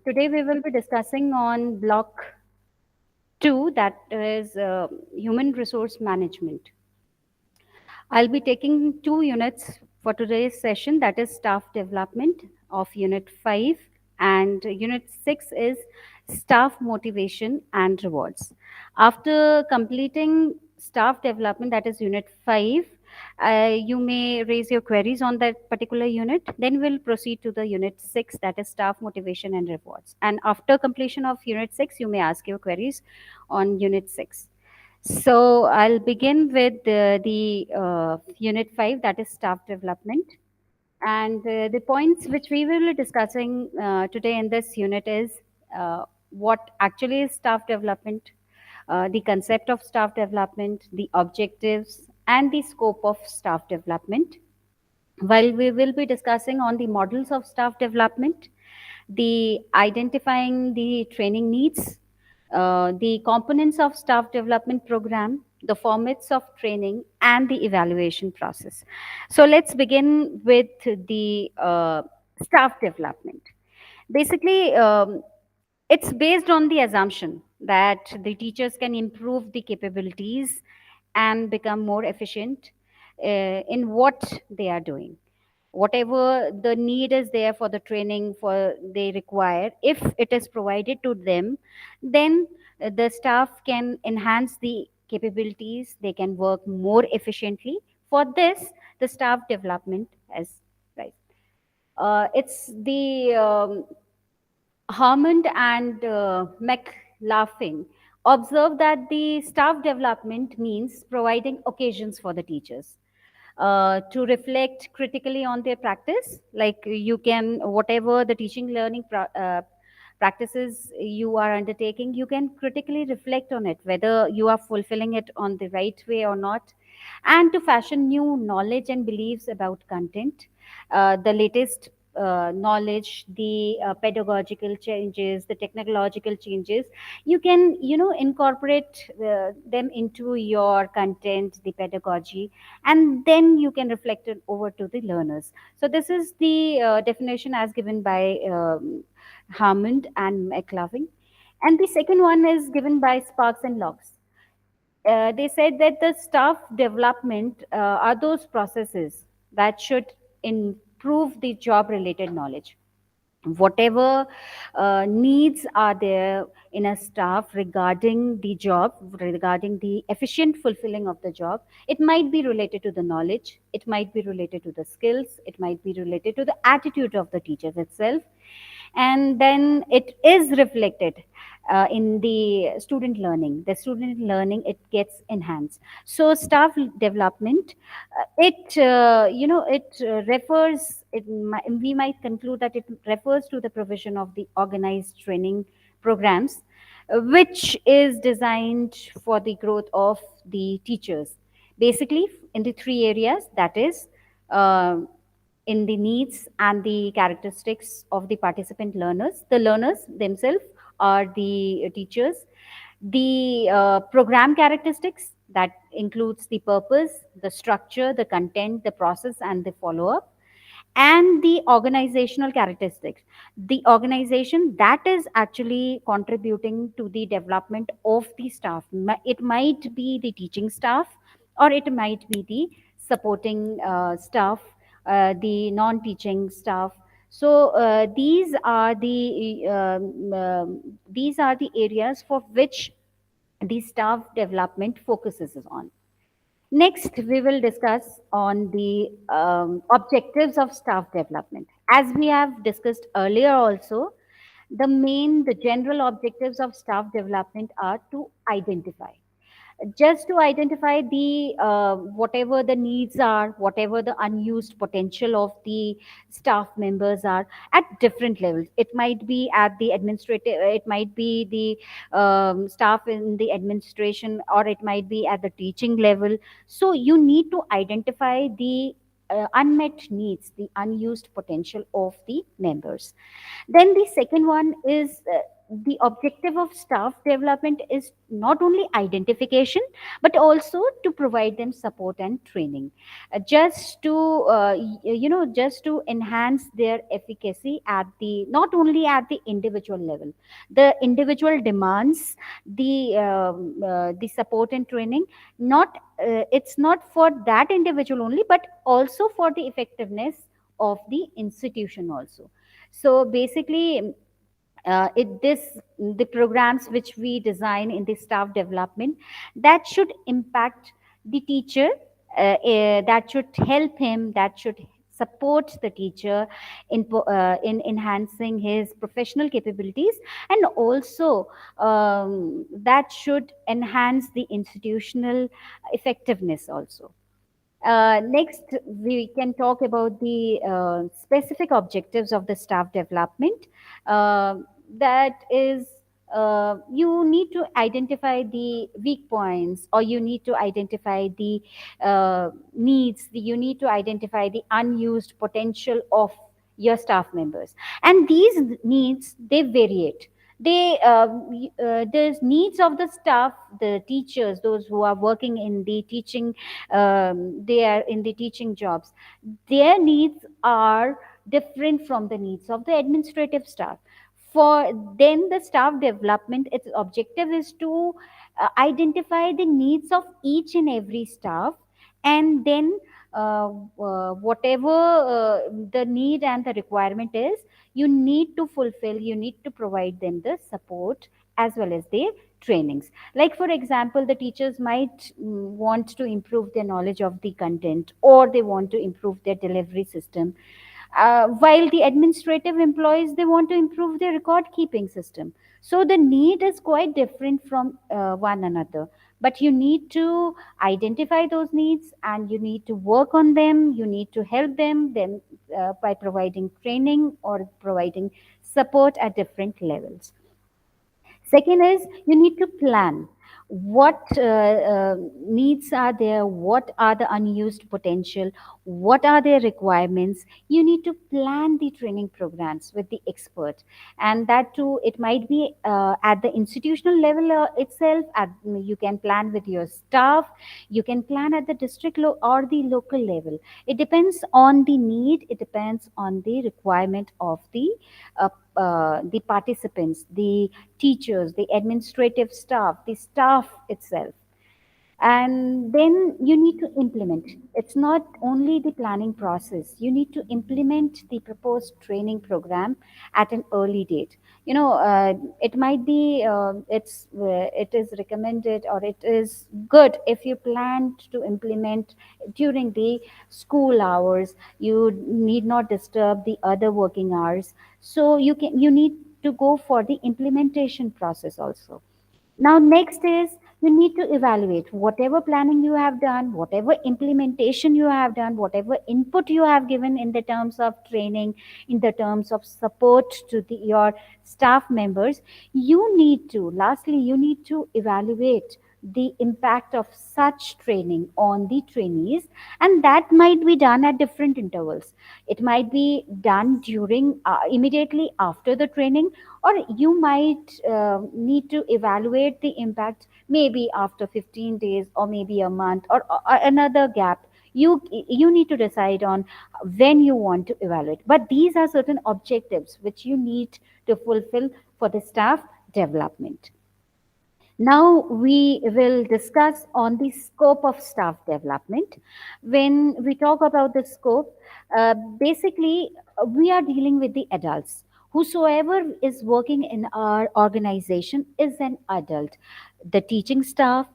Today we will be discussing on block 2, that is human resource management. I'll be taking 2 units for today's session, that is staff development of unit 5, and unit 6 is staff motivation and rewards. After completing staff development, that is unit 5, you may raise your queries on that particular unit. Then we'll proceed to the unit 6, that is staff motivation and rewards. And after completion of unit 6, you may ask your queries on unit 6. So I'll begin with the unit 5, that is staff development. And the points which we will be discussing today in this unit is what actually is staff development, the concept of staff development, the objectives, and the scope of staff development. While we will be discussing on the models of staff development, the identifying the training needs, the components of staff development program, the formats of training, and the evaluation process. So let's begin with the staff development. Basically, it's based on the assumption that the teachers can improve the capabilities and become more efficient in what they are doing. Whatever the need is there for the training for they require, if it is provided to them, then the staff can enhance the capabilities, they can work more efficiently. For this, the staff development is right. It's the Harmond and McLaughlin observed that the staff development means providing occasions for the teachers to reflect critically on their practice. Like you can, whatever the teaching learning practices you are undertaking, you can critically reflect on it, whether you are fulfilling it on the right way or not, and to fashion new knowledge and beliefs about content, the latest knowledge, the pedagogical changes, the technological changes. You can, incorporate them into your content, the pedagogy, and then you can reflect it over to the learners. So this is the definition as given by Hammond and McLaughlin. And the second one is given by Sparks and Locks. They said that the staff development are those processes that should improve the job related knowledge. Whatever needs are there in a staff regarding the job, regarding the efficient fulfilling of the job, it might be related to the knowledge, it might be related to the skills, it might be related to the attitude of the teachers itself, and then it is reflected in the student learning. The student learning, it gets enhanced. So staff development, it refers, we might conclude that it refers to the provision of the organized training programs, which is designed for the growth of the teachers, basically in the three areas, that is uh, in the needs and the characteristics of the participant learners. The learners themselves are the teachers. The program characteristics, that includes the purpose, the structure, the content, the process, and the follow up. And the organizational characteristics, the organization that is actually contributing to the development of the staff. It might be the teaching staff, or it might be the supporting staff, the non-teaching staff. So these are the areas for which the staff development focuses on. Next, we will discuss on the objectives of staff development. As we have discussed earlier also, the general objectives of staff development are to identify, just to identify the whatever the needs are, whatever the unused potential of the staff members are at different levels. It might be at the administrative, it might be the staff in the administration, or it might be at the teaching level. So you need to identify the unmet needs, the unused potential of the members. Then the second one is the objective of staff development is not only identification but also to provide them support and training, just to just to enhance their efficacy at the, not only at the individual level. The individual demands the support and training, not it's not for that individual only but also for the effectiveness of the institution also. So basically, it this the programs which we design in the staff development, that should impact the teacher, that should help him, that should support the teacher in enhancing his professional capabilities, and also that should enhance the institutional effectiveness also. Next, we can talk about the specific objectives of the staff development. Uh, that is, you need to identify the weak points, or you need to identify the needs, you need to identify the unused potential of your staff members. And these needs, they variate. There's needs of the staff, the teachers, those who are working in the teaching, they are in the teaching jobs, their needs are different from the needs of the administrative staff. For then the staff development, its objective is to identify the needs of each and every staff, and then whatever the need and the requirement is, you need to fulfill, you need to provide them the support as well as the trainings. Like for example, the teachers might want to improve their knowledge of the content, or they want to improve their delivery system, while the administrative employees, they want to improve their record keeping system. So the need is quite different from one another, but you need to identify those needs and you need to work on them, you need to help them then by providing training or providing support at different levels. Second is, you need to plan what needs are there, what are the unused potential, what are their requirements. You need to plan the training programs with the expert, and that too, it might be at the institutional level itself. You can plan with your staff, you can plan at the district or the local level. It depends on the need, it depends on the requirement of the participants, the teachers, the administrative staff, the staff itself. And then you need to implement. It's not only the planning process, you need to implement the proposed training program at an early date. It might be it is recommended, or it is good if you plan to implement during the school hours. You need not disturb the other working hours, so you need to go for the implementation process also. Now, next is, you need to evaluate whatever planning you have done, whatever implementation you have done, whatever input you have given in the terms of training, in the terms of support to your staff members. You need to, lastly, you need to evaluate the impact of such training on the trainees, and that might be done at different intervals. It might be done during immediately after the training, or you might need to evaluate the impact maybe after 15 days, or maybe a month, or another gap. You need to decide on when you want to evaluate, but these are certain objectives which you need to fulfill for the staff development. Now we will discuss on the scope of staff development. When we talk about the scope, basically we are dealing with the adults. Whosoever is working in our organization is an adult. The teaching staff,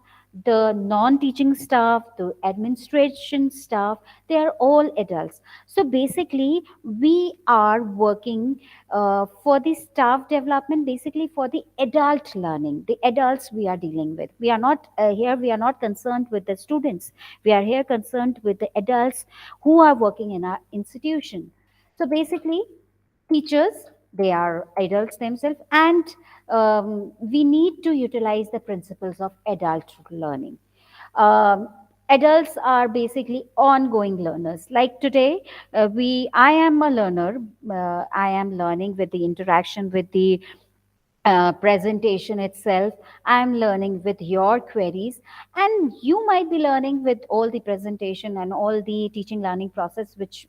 the non-teaching staff, the administration staff, they are all adults. So basically, we are working for the staff development, basically for the adult learning, the adults we are dealing with. We are not here, we are not concerned with the students. We are here concerned with the adults who are working in our institution. So basically, teachers, they are adults themselves, and we need to utilize the principles of adult learning. um, Adults are basically ongoing learners. Like today, I am a learner. I am learning with the interaction with the presentation itself. I'm learning with your queries, and you might be learning with all the presentation and all the teaching learning process which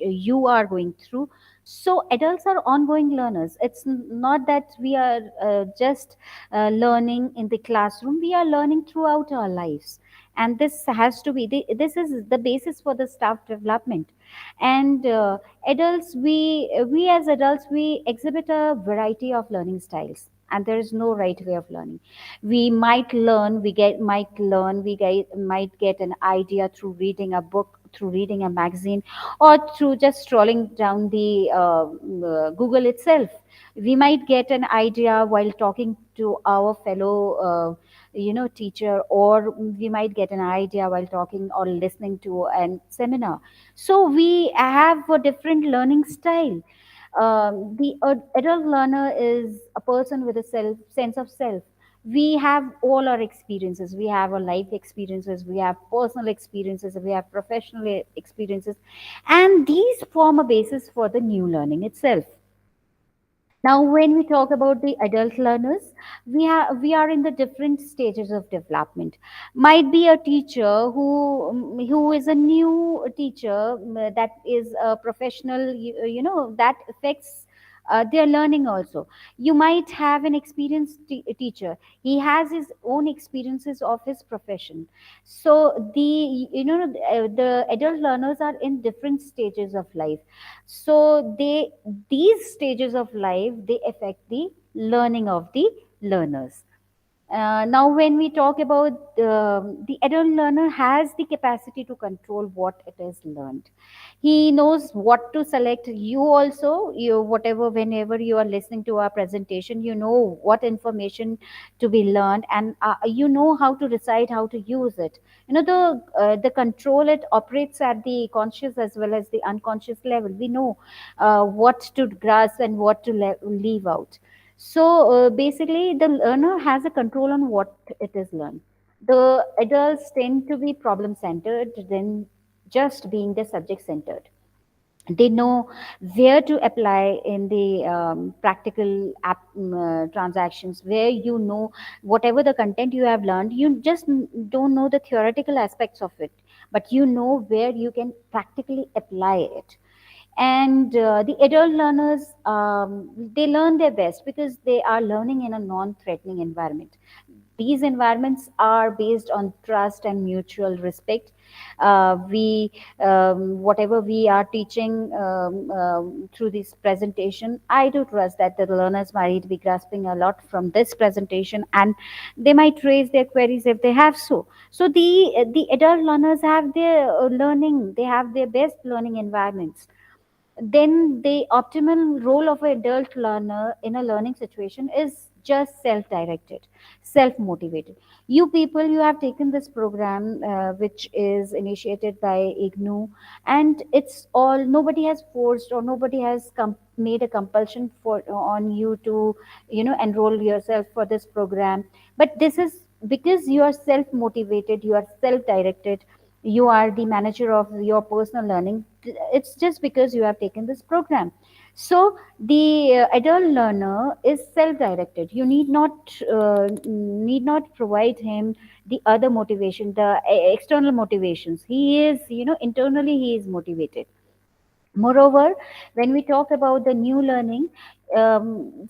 you are going through. So adults are ongoing learners. It's not that we are just learning in the classroom. We are learning throughout our lives, and this has to be this is the basis for the staff development. And adults, we as adults, we exhibit a variety of learning styles, and there is no right way of learning. We might learn, might get an idea through reading a book, through reading a magazine, or through just scrolling down the Google itself. We might get an idea while talking to our fellow teacher, or we might get an idea while talking or listening to an seminar. So we have a different learning style. The adult learner is a person with a sense of self. We have all our experiences. We have our life experiences. We have personal experiences. We have professional experiences, and these form a basis for the new learning itself. Now, when we talk about the adult learners, we are in the different stages of development. Might be a teacher who is a new teacher, that is a professional, that affects their learning also. You might have an experienced teacher. He has his own experiences of his profession. So the adult learners are in different stages of life. So these stages of life, they affect the learning of the learners. Now, when we talk about the adult learner has the capacity to control what it is learned. He knows what to select. You also, whatever, whenever you are listening to our presentation, you know what information to be learned, and you know how to decide how to use it. The control, it operates at the conscious as well as the unconscious level. We know what to grasp and what to leave out. So basically, the learner has a control on what it is learned. The adults tend to be problem centered, then just being the subject centered. They know where to apply in the transactions, where whatever the content you have learned, you just don't know the theoretical aspects of it, but you know where you can practically apply it. And the adult learners, they learn their best because they are learning in a non-threatening environment. These environments are based on trust and mutual respect. We Whatever we are teaching through this presentation, I do trust that the learners might be grasping a lot from this presentation, and they might raise their queries if they have so the adult learners have their learning, they have their best learning environments. Then the optimal role of an adult learner in a learning situation is just self-directed, self-motivated. You people, you have taken this program, which is initiated by IGNU, and it's all, nobody has forced or nobody has made a compulsion for on you to enroll yourself for this program. But this is because you are self-motivated, you are self-directed, you are the manager of your personal learning. It's just because you have taken this program. So the adult learner is self-directed. You need not provide him the other motivation, the external motivations. He is, internally he is motivated. Moreover, when we talk about the new learning,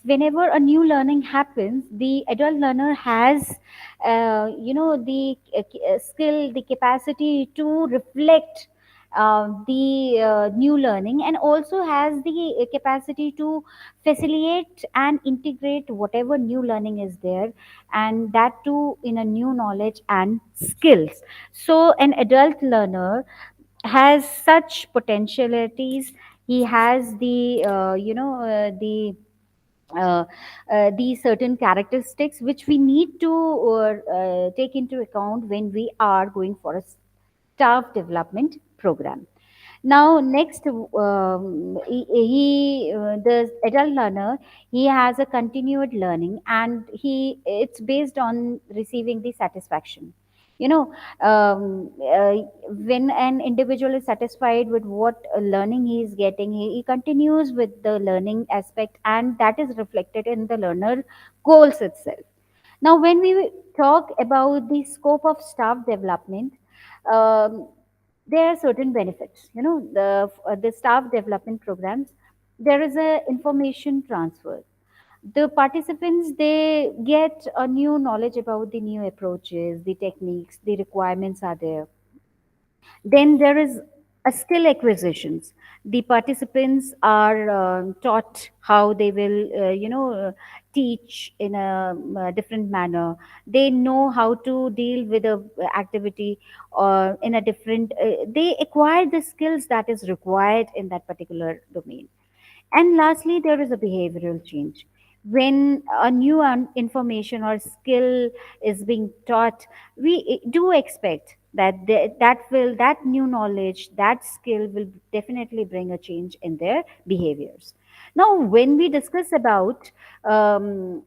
whenever a new learning happens, the adult learner has, the skill, the capacity to reflect the new learning, and also has the capacity to facilitate and integrate whatever new learning is there, and that too in a new knowledge and skills. So an adult learner has such potentialities. He has uh, the certain characteristics which we need to take into account when we are going for a staff development program. Now, next, the adult learner, he has a continued learning, and he it's based on receiving the satisfaction. you know um, uh, when an individual is satisfied with what learning he is getting, he continues with the learning aspect, and that is reflected in the learner goals itself. Now, when we talk about the scope of staff development, um, there are certain benefits. The staff development programs, there is a information transfer. The participants, they get a new knowledge about the new approaches, the techniques, the requirements are there. Then there is a skill acquisitions. The participants are taught how they will teach in a different manner. They know how to deal with a activity or in a different they acquire the skills that is required in that particular domain. And lastly, there is a behavioral change. When a new information or skill is being taught, we do expect that that new knowledge, that skill will definitely bring a change in their behaviors. Now, when we discuss about the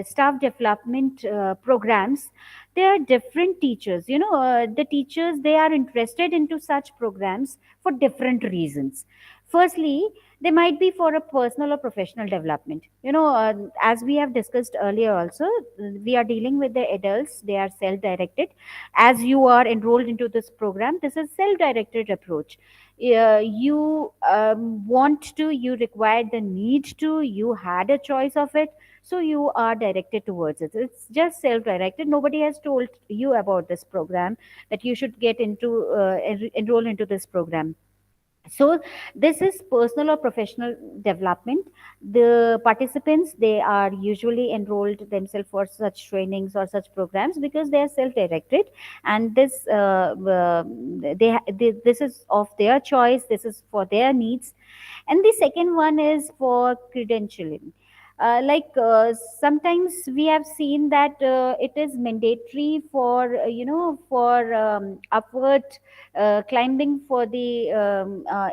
staff development programs, there are different teachers. The teachers, they are interested into such programs for different reasons. Firstly, they might be for a personal or professional development. As we have discussed earlier also, we are dealing with the adults, they are self directed. As you are enrolled into this program, this is self directed approach. You want to, you require the need to, you had a choice of it, so you are directed towards it. It's just self directed. Nobody has told you about this program, that you should get into enroll into this program. So this is personal or professional development. The participants, they are usually enrolled themselves for such trainings or such programs because they are self directed, and this is of their choice, this is for their needs. And the second one is for credentialing. Sometimes we have seen that it is mandatory for upward climbing for the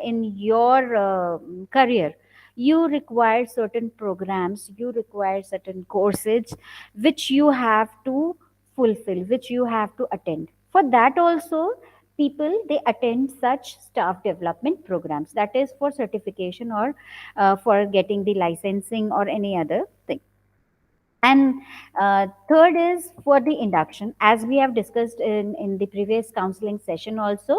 in your career. You require certain programs, you require certain courses which you have to fulfill, which you have to attend. For that also, people, they attend such staff development programs, that is for certification or for getting the licensing or any other thing. And third is for the induction, as we have discussed in the previous counseling session also.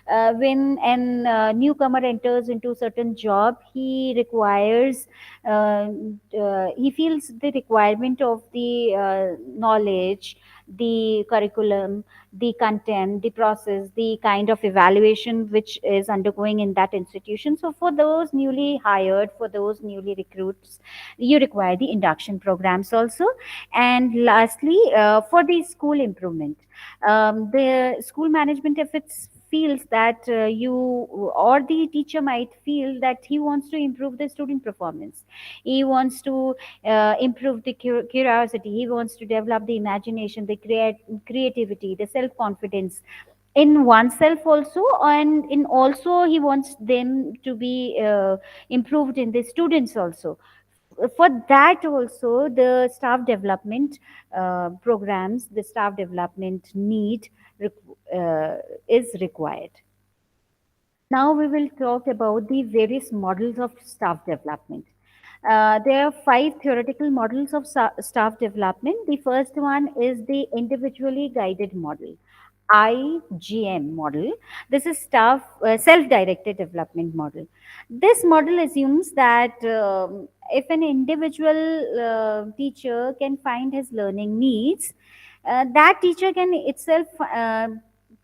When an newcomer enters into certain job, he requires, he feels the requirement of the knowledge, the curriculum, the content, the process, the kind of evaluation which is undergoing in that institution. So for those newly hired, for those newly recruits, you require the induction programs also. And lastly, for the school improvement, the school management, if it feels that you or the teacher might feel that he wants to improve the student performance, he wants to improve the curiosity, he wants to develop the imagination, the creativity, the self confidence in oneself also, and in also he wants them to be improved in the students also. For that also, the staff development programs, the staff development need is required. Now we will talk about the various models of staff development. There are five theoretical models of staff development. The first one is the individually guided model, IGM model. This is staff self-directed development model. This model assumes that if an individual teacher can find his learning needs, that teacher can itself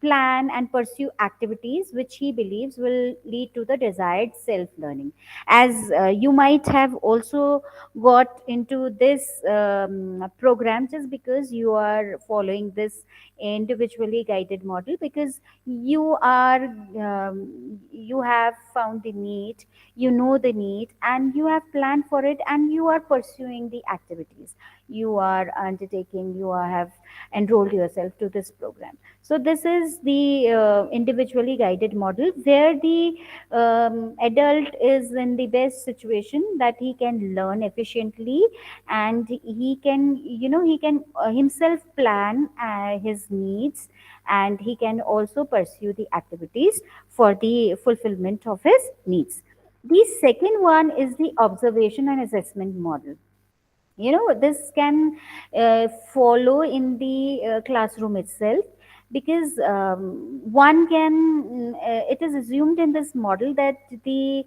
plan and pursue activities which he believes will lead to the desired self learning. As you might have also got into this program just because you are following this individually guided model, because you are you have found the need, you know the need, and you have planned for it, and you are pursuing the activities. you are undertaking, have enrolled yourself to this program. So this is the individually guided model where the adult is in the best situation that he can learn efficiently, and he can, he can himself plan his needs, and he can also pursue the activities for the fulfillment of his needs. The second one is the observation and assessment model. This can follow in the classroom itself, because one can it is assumed in this model that the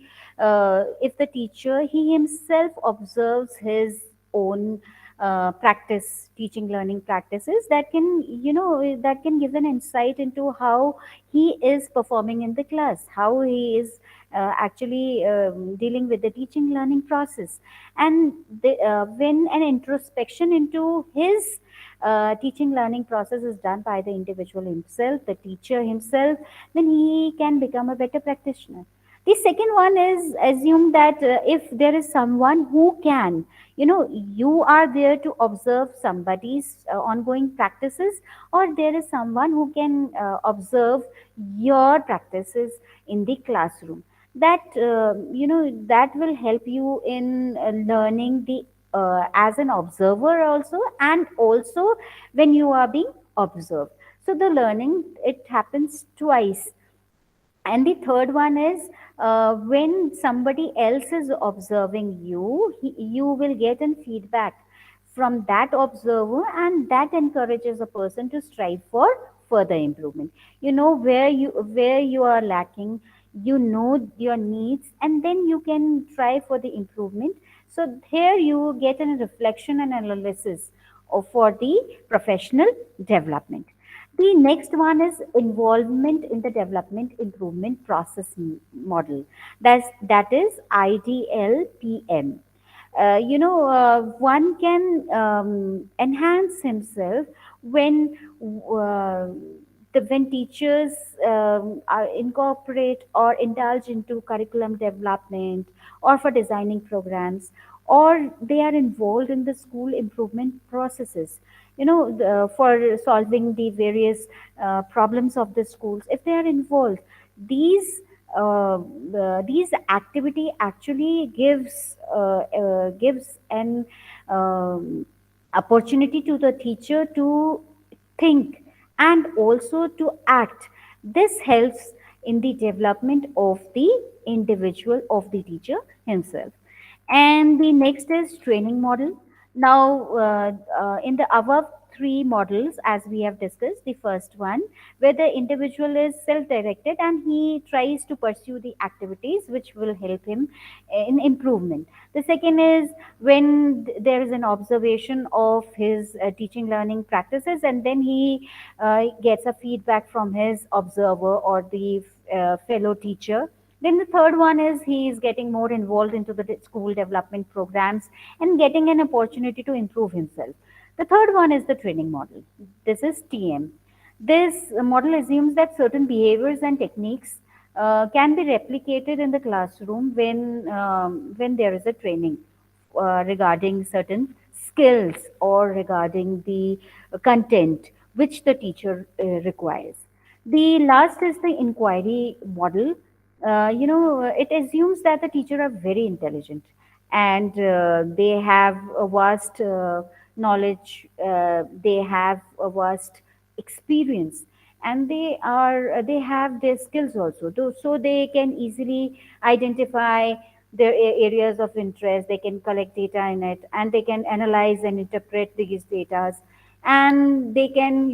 if the teacher, he himself observes his own practice, teaching learning practices, that can, that can give an insight into how he is performing in the class, how he is actually dealing with the teaching learning process. And when an introspection into his teaching learning process is done by the individual himself, the teacher himself, then he can become a better practitioner. The second one is assume that if there is someone who can, you are there to observe somebody's ongoing practices, or there is someone who can observe your practices in the classroom, that that will help you in learning the as an observer also, and also when you are being observed. So the learning, it happens twice. And the third one is when somebody else is observing you, you will get an feedback from that observer, and that encourages a person to strive for further improvement. You know where you are lacking, you know your needs, and then you can try for the improvement. So here you get a reflection and analysis for the professional development. The next one is involvement in the development improvement process model. That is IDLPM. One can enhance himself when when teachers are incorporate or indulge into curriculum development, or for designing programs, or they are involved in the school improvement processes, for solving the various problems of the schools. If they are involved, these these activity actually gives an um, opportunity to the teacher to think and also to act. This helps in the development of the individual, of the teacher himself. And the next is training model. Now, in the above three models, as we have discussed, the first one, where the individual is self directed and he tries to pursue the activities which will help him in improvement. The second is when there is an observation of his teaching learning practices, and then he gets a feedback from his observer or the fellow teacher. Then the third one is he is getting more involved into the school development programs and getting an opportunity to improve himself. The third one is the training model. This is TM. This model assumes that certain behaviors and techniques can be replicated in the classroom when there is a training regarding certain skills or regarding the content which the teacher requires. The last is the inquiry model. It assumes that the teacher are very intelligent, and they have a vast knowledge, they have a vast experience, and they have their skills also. So they can easily identify their areas of interest. They can collect data in it, and they can analyze and interpret these data, and they can,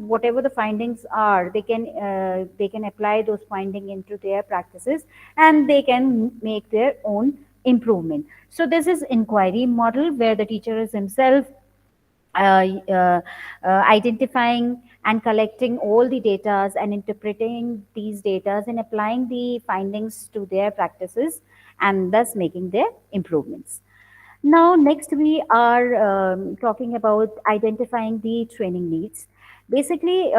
whatever the findings are, they can apply those findings into their practices, and they can make their own improvement. So this is inquiry model, where the teacher is himself uh, uh, identifying and collecting all the data and interpreting these data and applying the findings to their practices, and thus making their improvements. Now, next we are talking about identifying the training needs. Basically,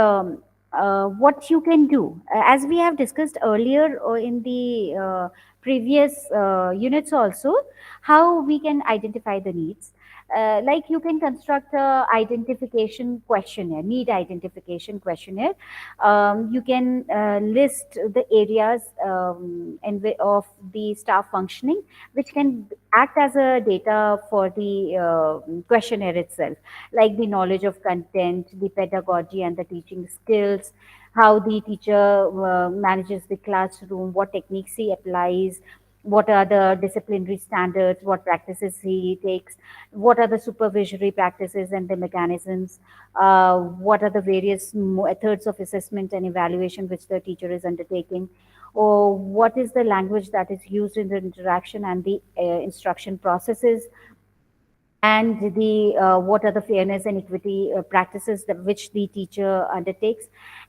what you can do, as we have discussed earlier in the previous units also, how we can identify the needs. Like you can construct a identification questionnaire, need identification questionnaire. You can list the areas of the staff functioning, which can act as a data for the questionnaire itself, like the knowledge of content, the pedagogy and the teaching skills, how the teacher manages the classroom, what techniques he applies, what are the disciplinary standards, what practices he takes, what are the supervisory practices and the mechanisms, what are the various methods of assessment and evaluation which the teacher is undertaking, or what is the language that is used in the interaction and the instruction processes, and the what are the fairness and equity practices that which the teacher undertakes.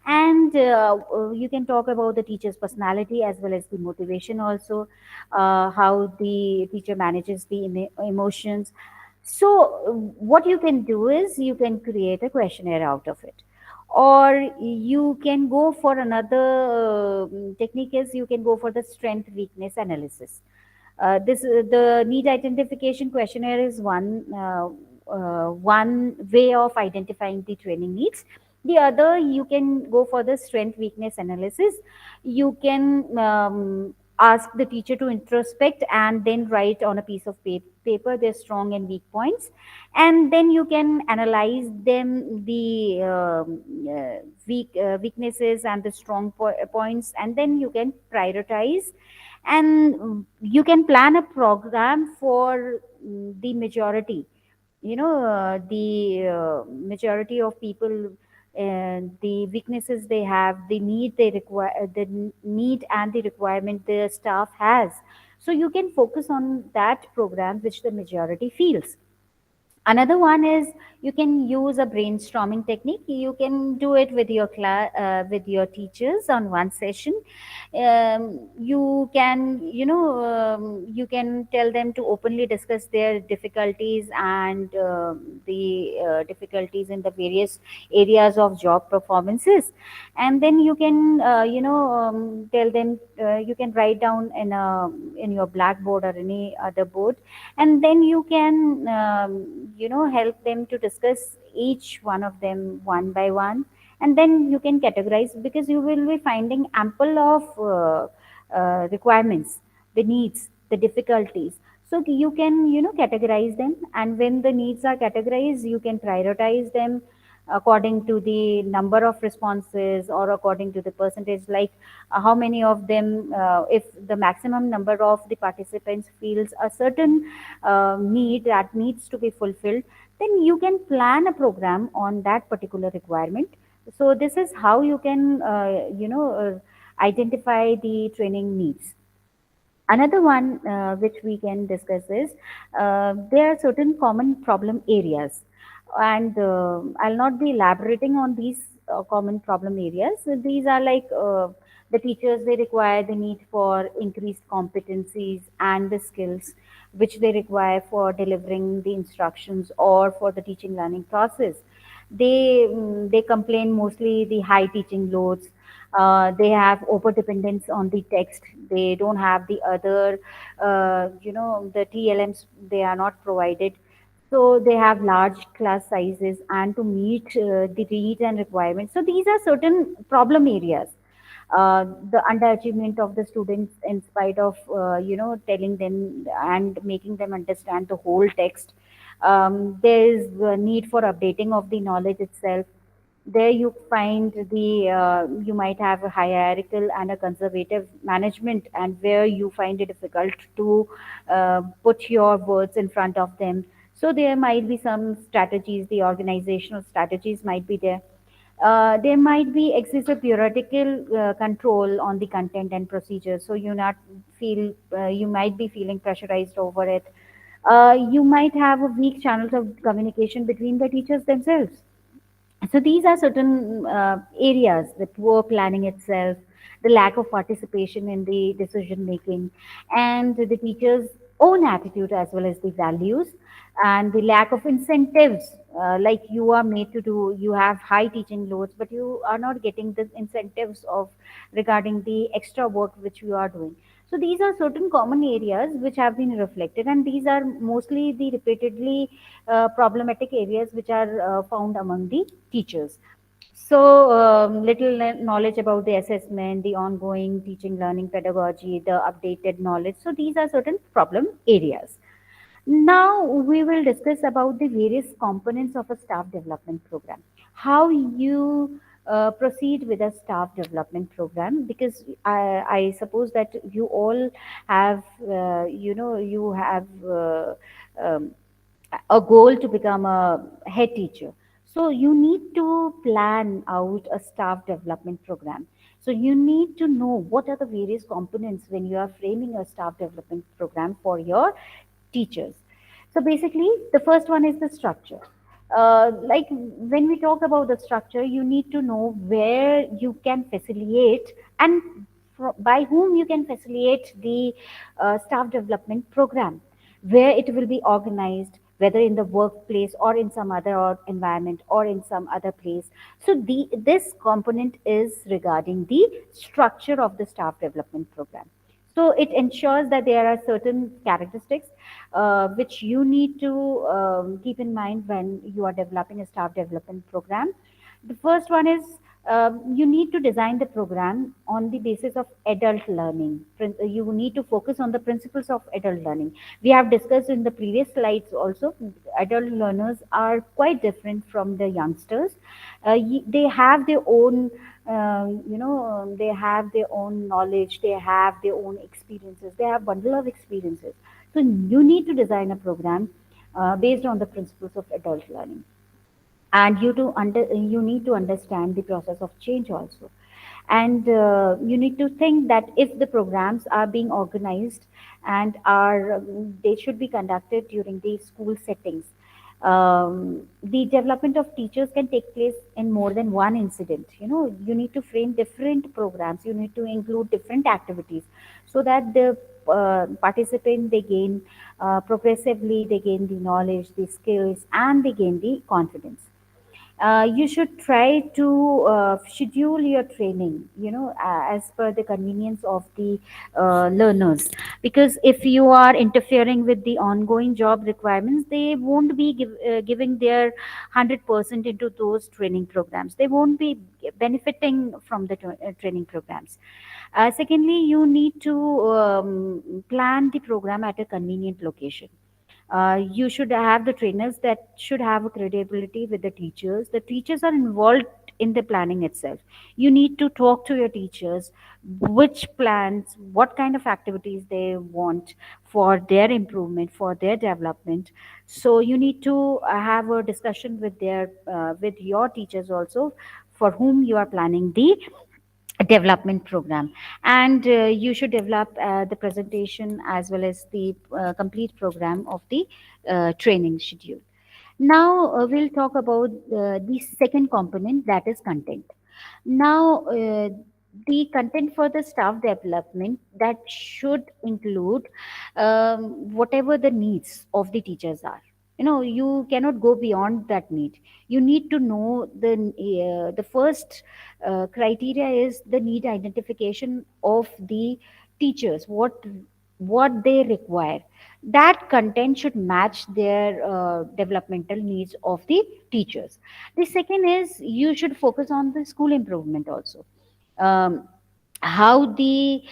And you can talk about the teacher's personality as well as the motivation also, how the teacher manages the emotions. So what you can do is you can create a questionnaire out of it, or you can go for another technique is you can go for the strength weakness analysis. This the need identification questionnaire is one way of identifying the training needs. The other, you can go for the strength weakness analysis. You can ask the teacher to introspect and then write on a piece of paper their strong and weak points, and then you can analyze them, the weaknesses and the strong points, and then you can prioritize, and you can plan a program for the majority, the majority of people, the weaknesses they have, the need they require, the need and the requirement the staff has. So you can focus on that program which the majority feels. Another one is you can use a brainstorming technique. You can do it with your class, with your teachers on one session. You can, you can tell them to openly discuss their difficulties and the difficulties in the various areas of job performances, and then you can, tell them. You can write down in your blackboard or any other board, and then you can help them to discuss each one of them one by one, and then you can categorize, because you will be finding ample of requirements, the needs, the difficulties. So you can categorize them, and when the needs are categorized, you can prioritize them according to the number of responses or according to the percentage, like how many of them, if the maximum number of the participants feels a certain need that needs to be fulfilled, then you can plan a program on that particular requirement. So this is how you can identify the training needs. Another one which we can discuss is there are certain common problem areas, and I'll not be elaborating on these common problem areas. So these are like the teachers, they require the need for increased competencies and the skills which they require for delivering the instructions or for the teaching learning process. They complain mostly the high teaching loads. They have over dependence on the text. They don't have the other, the TLMs. They are not provided. So they have large class sizes and to meet the needs and requirements. So these are certain problem areas. The underachievement of the students, in spite of telling them and making them understand the whole text. There is a need for updating of the knowledge itself. There you find the you might have a hierarchical and a conservative management, and where you find it difficult to put your words in front of them. So there might be some strategies, the organizational strategies might be there. There might be excessive theoretical control on the content and procedures, so you might be feeling pressurized over it. You might have a weak channels of communication between the teachers themselves. So these are certain areas: the poor planning itself, the lack of participation in the decision making, and the teachers' own attitude as well as the values, and the lack of incentives. Like you are made to do, you have high teaching loads, but you are not getting the incentives of regarding the extra work which you are doing. So these are certain common areas which have been reflected, and these are mostly the repeatedly problematic areas which are found among the teachers. So, little knowledge about the assessment, the ongoing teaching learning pedagogy, the updated knowledge. So, these are certain problem areas. Now we will discuss about the various components of a staff development program. How you proceed with a staff development program, because I suppose that you all have, you have um, a goal to become a head teacher. So you need to plan out a staff development program. So you need to know what are the various components when you are framing a staff development program for your teachers. So basically, the first one is the structure. Like when we talk about the structure, you need to know where you can facilitate and by whom you can facilitate the staff development program, where it will be organized, whether in the workplace or in some other environment or in some other place. So this component is regarding the structure of the staff development program. So it ensures that there are certain characteristics which you need to keep in mind when you are developing a staff development program. The first one is you need to design the program on the basis of adult learning. You need to focus on the principles of adult learning. We have discussed in the previous slides also, adult learners are quite different from the youngsters. They have their own, they have their own knowledge, they have their own experiences, they have bundle of experiences. So you need to design a program based on the principles of adult learning, and you need to understand the process of change also, and you need to think that if the programs are being organized and are they should be conducted during the school settings. The development of teachers can take place in more than one incident. You need to frame different programs, you need to include different activities, so that the participant, they gain progressively, they gain the knowledge, the skills, and they gain the confidence. You should try to schedule your training, as per the convenience of the learners, because if you are interfering with the ongoing job requirements, they won't be giving their 100% into those training programs, they won't be benefiting from the training programs. Secondly, you need to plan the program at a convenient location. You should have the trainers that should have a credibility with the teachers. The teachers are involved in the planning itself. You need to talk to your teachers, which plans, what kind of activities they want for their improvement, for their development. So you need to have a discussion with with your teachers also, for whom you are planning the development program. And you should develop the presentation as well as the complete program of the training schedule. Now we'll talk about the second component, that is content. Now, the content for the staff development, that should include whatever the needs of the teachers are. You cannot go beyond that need. You need to know the first criteria is the need identification of the teachers. What they require, that content should match their developmental needs of the teachers. The second is you should focus on the school improvement also. um, how the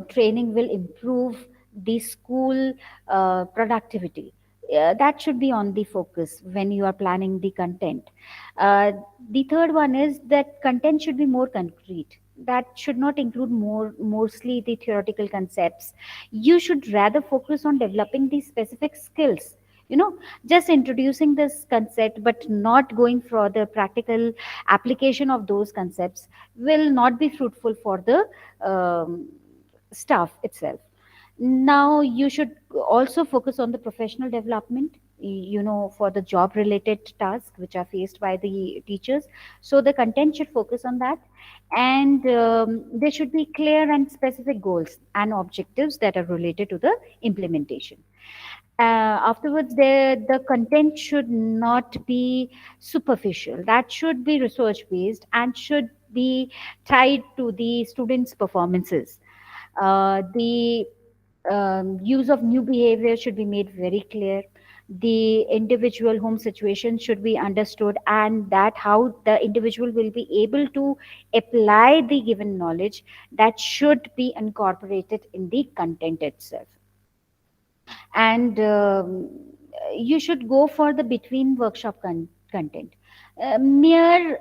training will improve the school productivity. That should be on the focus when you are planning the content. uh, the third one is that content should be more concrete. That should not include mostly the theoretical concepts. You should rather focus on developing the specific skills. you know just introducing this concept but not going for the practical application of those concepts will not be fruitful for the um, staff itself. Now you should also focus on the professional development, for the job related tasks which are faced by the teachers. So the content should focus on that, and there should be clear and specific goals and objectives that are related to the implementation. Afterwards, the content should not be superficial. That should be research based and should be tied to the students' performances. The use of new behavior should be made very clear. The individual home situation should be understood, and that how the individual will be able to apply the given knowledge, that should be incorporated in the content itself. And you should go for the between workshop content. Mere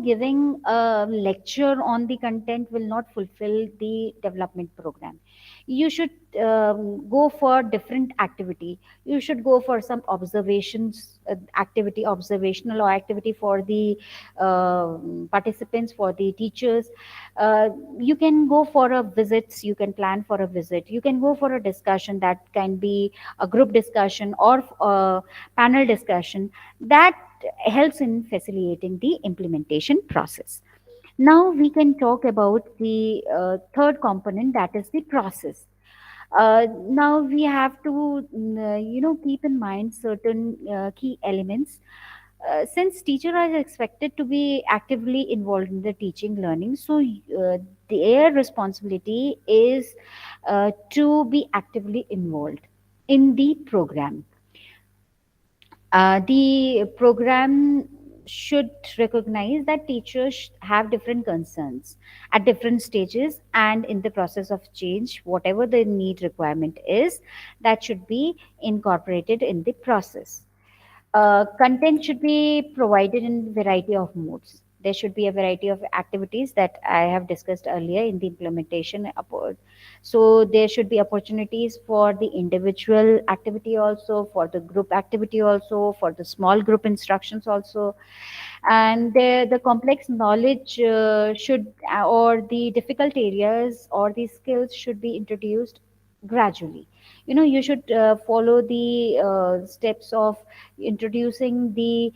giving a lecture on the content will not fulfill the development program. You should go for different activity. You should go for some observations activity, observational or activity for the participants, for the teachers. uh, you can go for a visits, you can plan for a visit, you can go for a discussion, that can be a group discussion or a panel discussion, that helps in facilitating the implementation process. Now we can talk about the third component, that is the process. Now we have to keep in mind certain key elements. Since teachers are expected to be actively involved in the teaching learning, so their responsibility is to be actively involved in the program. The program should recognize that teachers have different concerns at different stages and in the process of change. Whatever the need requirement is, that should be incorporated in the process. Content should be provided in variety of modes. There should be a variety of activities that I have discussed earlier in the implementation upward. So there should be opportunities for the individual activity also, for the group activity also, for the small group instructions also. And the complex knowledge should or the difficult areas or the skills should be introduced gradually. You should follow the steps of introducing the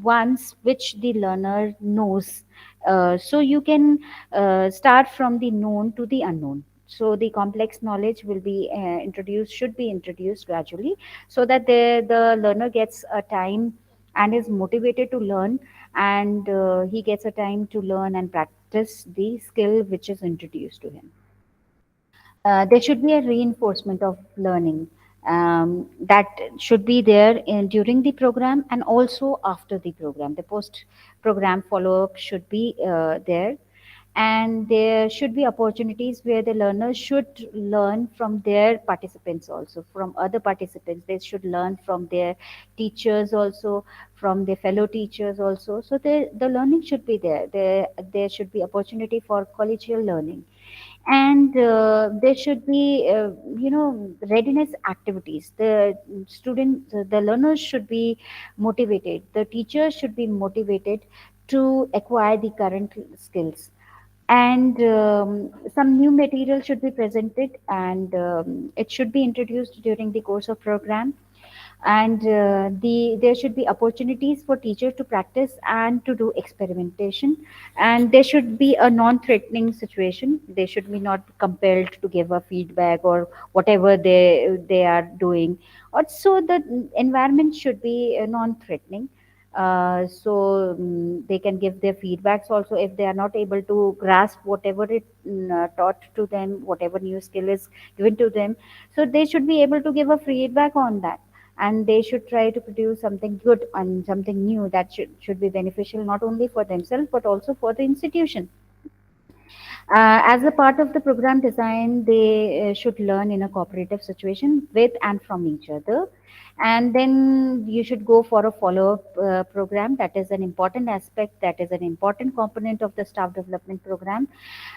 ones which the learner knows. So you can start from the known to the unknown. So the complex knowledge will be introduced should be introduced gradually, so that the learner gets a time and is motivated to learn, and he gets a time to learn and practice the skill which is introduced to him. There should be a reinforcement of learning that should be there during the program and also after the program. The post program follow up should be there, and there should be opportunities where the learners should learn from their participants also, from other participants. They should learn from their teachers also, from their fellow teachers also. So the learning should be there. There should be opportunity for collegial learning, and there should be readiness activities. The student, the learners should be motivated, the teachers should be motivated to acquire the current skills. And some new material should be presented, and it should be introduced during the course of program. And there should be opportunities for teachers to practice and to do experimentation. And there should be a non-threatening situation. They should be not compelled to give a feedback or whatever they are doing. Also the environment should be non-threatening. They can give their feedbacks also if they are not able to grasp whatever it taught to them, whatever new skill is given to them. So they should be able to give a feedback on that, and they should try to produce something good and something new that should be beneficial not only for themselves but also for the institution. As a part of the program design, they should learn in a cooperative situation with and from each other. And then you should go for a follow-up program. That is an important aspect, that is an important component of the staff development program.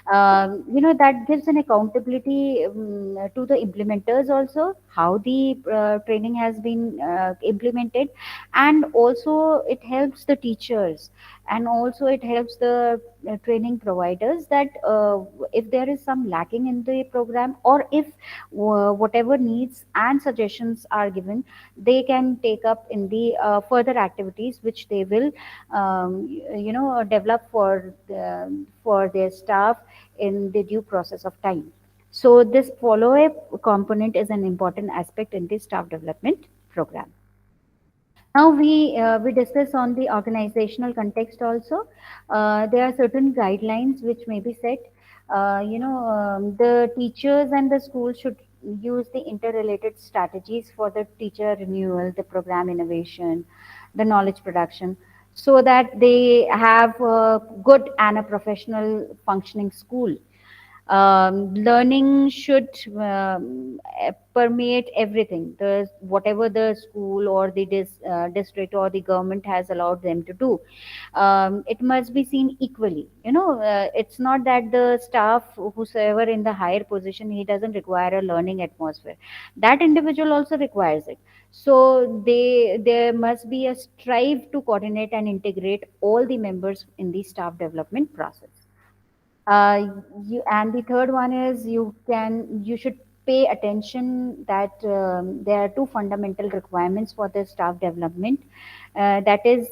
That gives an accountability to the implementers also, how the training has been implemented. And also it helps the teachers, and also it helps the training providers, that if there is some lacking in the program, or if whatever needs and suggestions are given, they can take up in the further activities which they will develop for their staff in the due process of time. So this follow up component is an important aspect in the staff development program. Now we discuss on the organizational context also. There are certain guidelines which may be set. The teachers and the school should use the interrelated strategies for the teacher renewal, the program innovation, the knowledge production, so that they have a good and a professional functioning school. Learning should permeate everything. The whatever the school or the district or the government has allowed them to do, it must be seen equally. It's not that the staff, whosoever in the higher position, he doesn't require a learning atmosphere. That individual also requires it. So there must be a strive to coordinate and integrate all the members in the staff development process. uh, and the third one is you should pay attention that there are two fundamental requirements for the staff development. That is,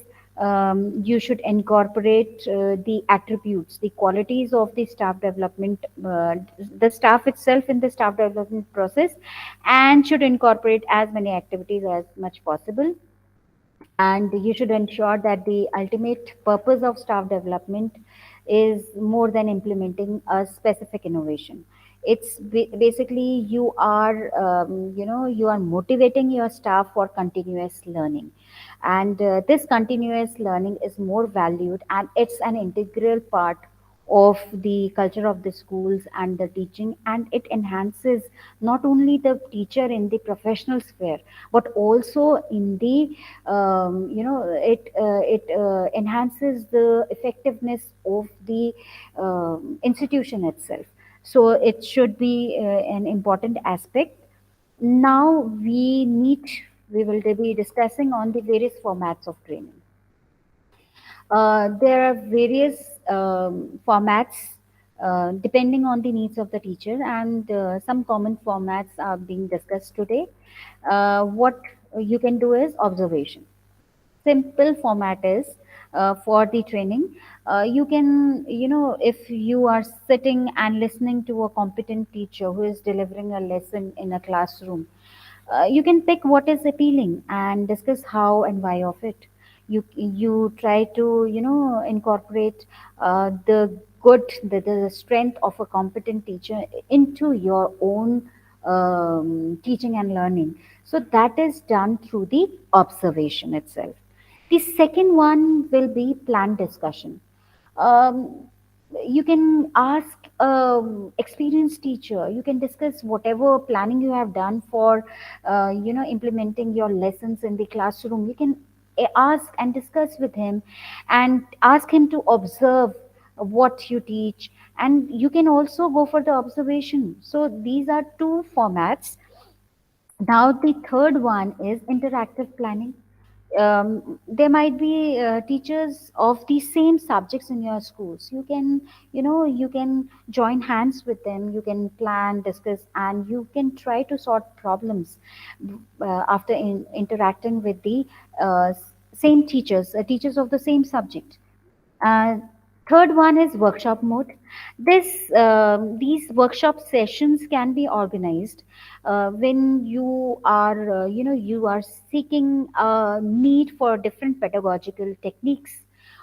you should incorporate the attributes, the qualities of the staff development, the staff itself in the staff development process, and should incorporate as many activities as much possible. And you should ensure that the ultimate purpose of staff development is more than implementing a specific innovation. It's basically you are motivating your staff for continuous learning, and this continuous learning is more valued, and it's an integral part of the culture of the schools and the teaching, and it enhances not only the teacher in the professional sphere, but also in the it enhances the effectiveness of the institution itself. So it should be an important aspect. Now we will be discussing on the various formats of training. There are various formats depending on the needs of the teacher, and some common formats are being discussed today. What you can do is observation. Simple format is for the training. You can, if you are sitting and listening to a competent teacher who is delivering a lesson in a classroom, you can pick what is appealing and discuss how and why of it. You try to incorporate the strength of a competent teacher into your own teaching and learning. So that is done through the observation itself. The second one will be planned discussion. um, you can ask experienced teacher. You can discuss whatever planning you have done for implementing your lessons in the classroom. You can ask and discuss with him, and ask him to observe what you teach, and you can also go for the observation. So these are two formats. Now, the third one is interactive planning. There might be teachers of the same subjects in your schools. You can join hands with them. You can plan, discuss, and you can try to sort problems after interacting with the same teachers, teachers of the same subject. uh, Third one is workshop mode. These workshop sessions can be organized when you are seeking a need for different pedagogical techniques,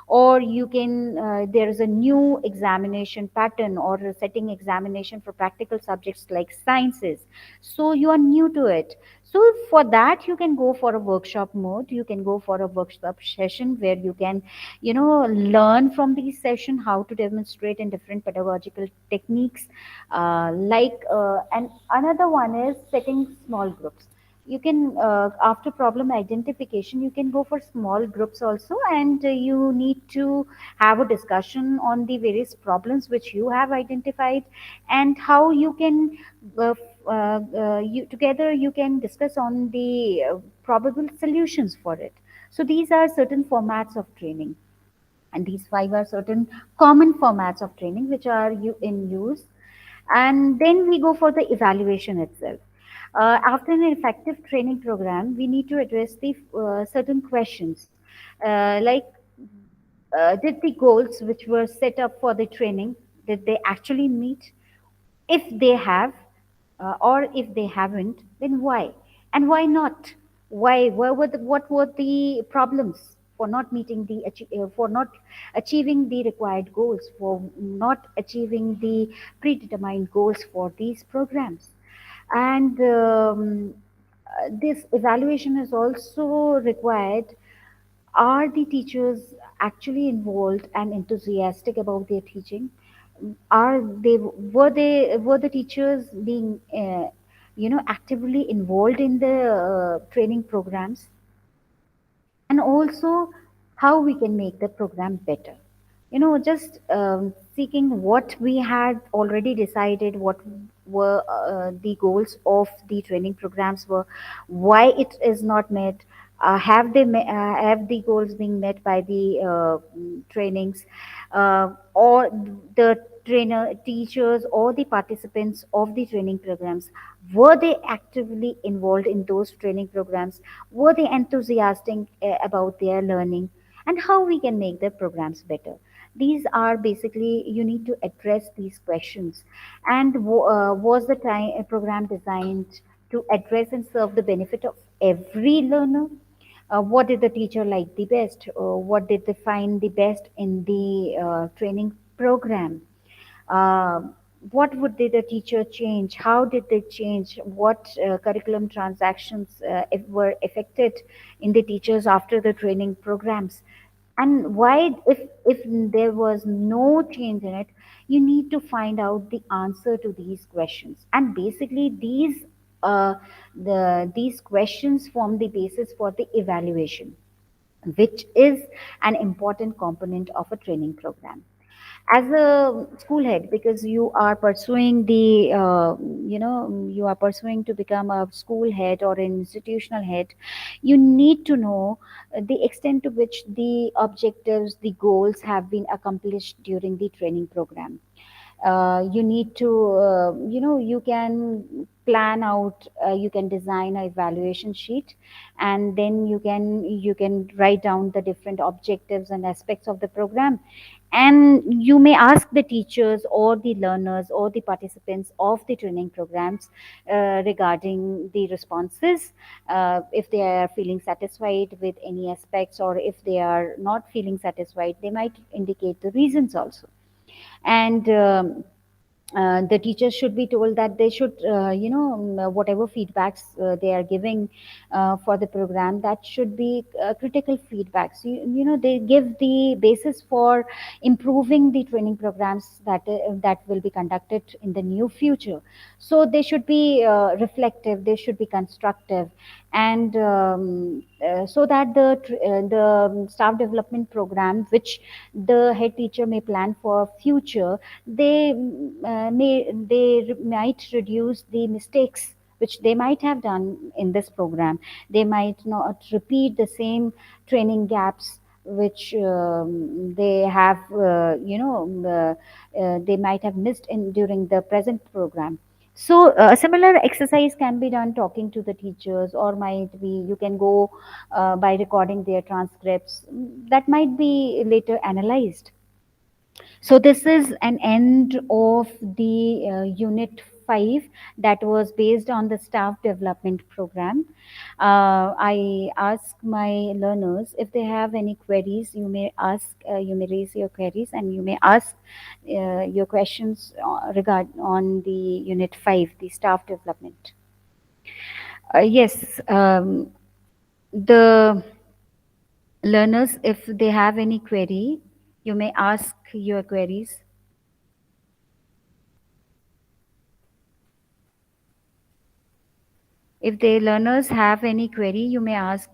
or you can there is a new examination pattern or a setting examination for practical subjects like sciences. So you are new to it. So for that, you can go for a workshop mode. You can go for a workshop session where you can learn from the session how to demonstrate in different pedagogical techniques. And another one is setting small groups. You can after problem identification, you can go for small groups also, and you need to have a discussion on the various problems which you have identified, and how you can you together you can discuss on the probable solutions for it. So these are certain formats of training, and these five are certain common formats of training which are in use. And then we go for the evaluation itself. After an effective training program, we need to address the certain questions, like did the goals which were set up for the training, did they actually meet? If they have, or if they haven't, then why? And why not? What were the problems? for not meeting for not achieving the required goals, for not achieving the predetermined goals for these programs. And this evaluation is also required. Are the teachers actually involved and enthusiastic about their teaching? Are they were the teachers being actively involved in the training programs? And also how we can make the program better. Just seeking what we had already decided, what were the goals of the training programs were, why it is not met, have the goals being met by the trainings, or the trainer teachers or the participants of the training programs, were they actively involved in those training programs, were they enthusiastic about their learning, and how we can make the programs better. These are basically, you need to address these questions. And was the program designed to address and serve the benefit of every learner? What did the teacher like the best? What did they find the best in the training program? uh, what would the teacher change? How did they change? What curriculum transactions were affected in the teachers after the training programs? And why, if there was no change in it, you need to find out the answer to these questions. And basically, uh, these questions form the basis for the evaluation, which is an important component of a training program. As a school head, because you are pursuing the you are pursuing to become a school head or an institutional head, you need to know the extent to which the objectives, the goals have been accomplished during the training program. You need to you can plan out, you can design a evaluation sheet, and then you can write down the different objectives and aspects of the program. And you may ask the teachers or the learners or the participants of the training programs regarding the responses, if they are feeling satisfied with any aspects, or if they are not feeling satisfied, they might indicate the reasons also. And the teachers should be told that they should whatever feedbacks they are giving for the program, that should be critical feedbacks. They give the basis for improving the training programs that will be conducted in the near future. So they should be reflective, they should be constructive. And so that the staff development program which the head teacher may plan for future, they might reduce the mistakes which they might have done in this program. They might not repeat the same training gaps which they have they might have missed in during the present program. So a similar exercise can be done talking to the teachers, or might be you can go by recording their transcripts that might be later analyzed. So this is an end of the unit 5 that was based on the staff development program. I ask my learners if they have any queries. You may raise your queries, and you may ask your questions regard on the unit 5, the staff development. Yes, the learners, if they have any query, you may ask your queries. If the learners have any query, you may ask.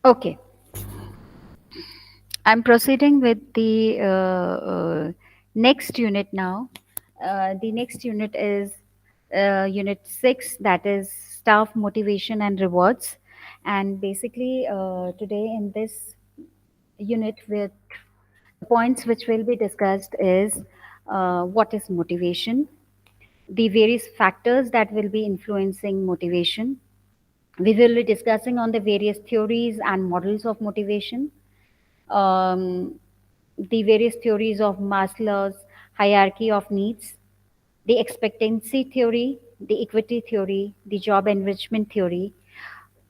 Okay, I'm proceeding with the next unit now. The next unit is unit 6, that is staff motivation and rewards. And basically, today in this unit, with the points which will be discussed is what is motivation, the various factors that will be influencing motivation. We will be discussing on the various theories and models of motivation. Um, the various theories of Maslow's hierarchy of needs, the expectancy theory, the equity theory, the job enrichment theory,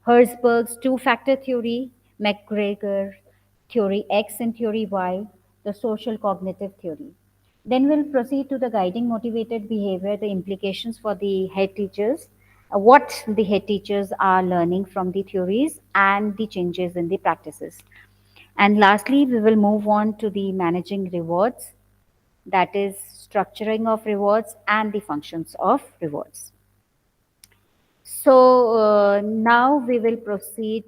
Herzberg's two-factor theory, McGregor theory X and theory Y, the social cognitive theory. Then we'll proceed to the guiding motivated behavior, the implications for the head teachers, what the head teachers are learning from the theories, and the changes in the practices. And lastly, we will move on to the managing rewards, that is, structuring of rewards and the functions of rewards. So now we will proceed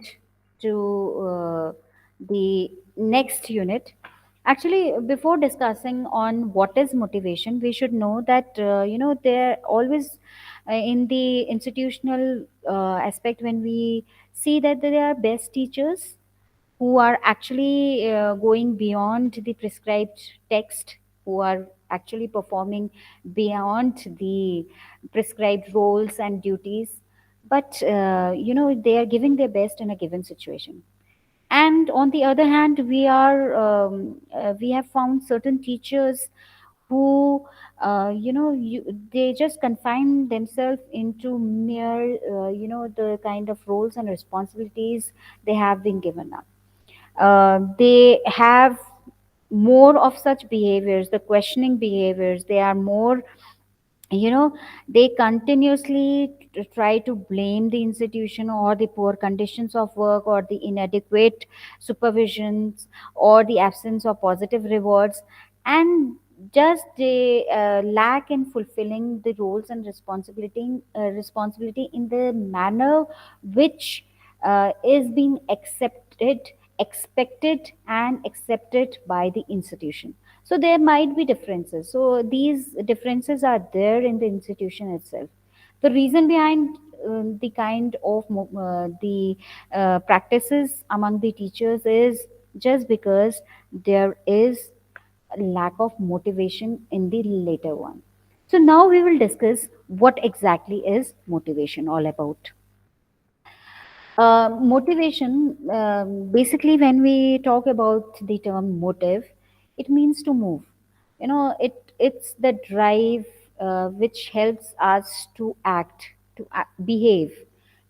to the next unit. Actually, before discussing on what is motivation, we should know that there always in the institutional aspect, when we see that there are best teachers who are actually going beyond the prescribed text, who are actually performing beyond the prescribed roles and duties, but they are giving their best in a given situation. And on the other hand, we have found certain teachers who they just confine themselves into mere the kind of roles and responsibilities they have been given up. They have more of such behaviors, the questioning behaviors. They are more, you know they continuously try to blame the institution, or the poor conditions of work, or the inadequate supervisions, or the absence of positive rewards, and just they lack in fulfilling the roles and responsibility in the manner which is being expected and accepted by the institution. So there might be differences. So these differences are there in the institution itself. The reason behind the kind of the practices among the teachers is just because there is a lack of motivation in the later one. So now we will discuss what exactly is motivation all about. Motivation, basically, when we talk about the term motive, it means to move. It's the drive which helps us to act, to behave,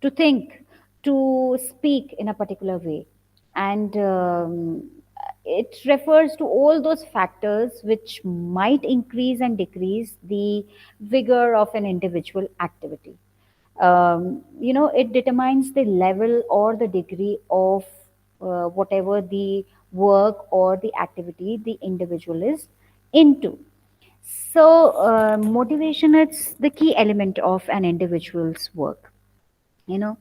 to think, to speak in a particular way. And it refers to all those factors which might increase and decrease the vigor of an individual activity. It determines the level or the degree of whatever the work or the activity the individual is into. So motivation is the key element of an individual's work, you know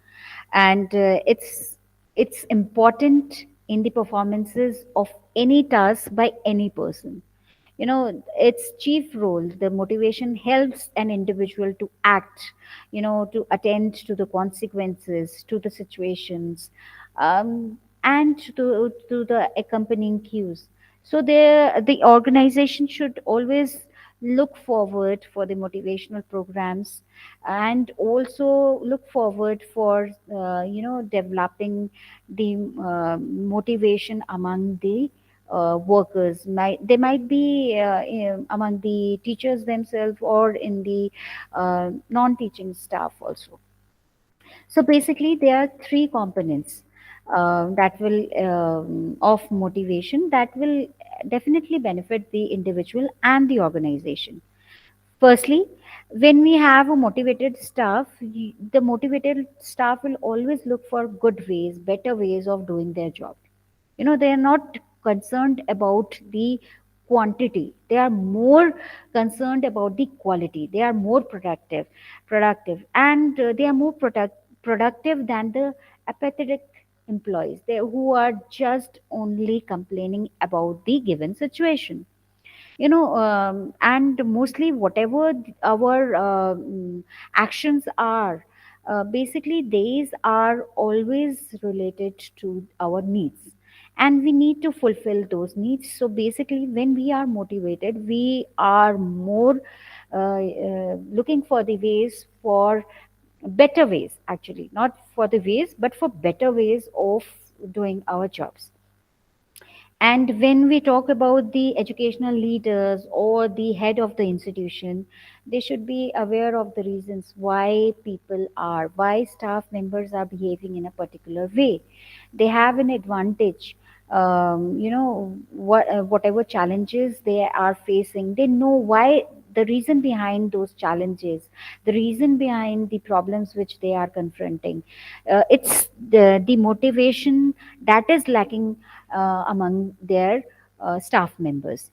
and it's important in the performances of any task by any person. Its chief role, the motivation helps an individual to act, to attend to the consequences, to the situations, and to the accompanying cues. So the organization should always look forward for the motivational programs, and also look forward for developing the motivation among the workers. They might be among the teachers themselves, or in the non-teaching staff also. So basically, there are three components that will of motivation that will definitely benefit the individual and the organization. Firstly, when we have a motivated staff, the motivated staff will always look for good ways, better ways of doing their job. They are not concerned about the quantity. They are more concerned about the quality. They are more productive, and they are more productive than the apathetic employees, who are just only complaining about the given situation. And mostly whatever our actions are, basically these are always related to our needs, and we need to fulfill those needs. So basically, when we are motivated, we are more looking for the ways, for better ways, actually not for the ways, but for better ways of doing our jobs. And when we talk about the educational leaders or the head of the institution, they should be aware of the reasons why staff members are behaving in a particular way. They have an advantage. Whatever challenges they are facing, they know why, the reason behind those challenges, the reason behind the problems which they are confronting. It's the motivation that is lacking among their staff members.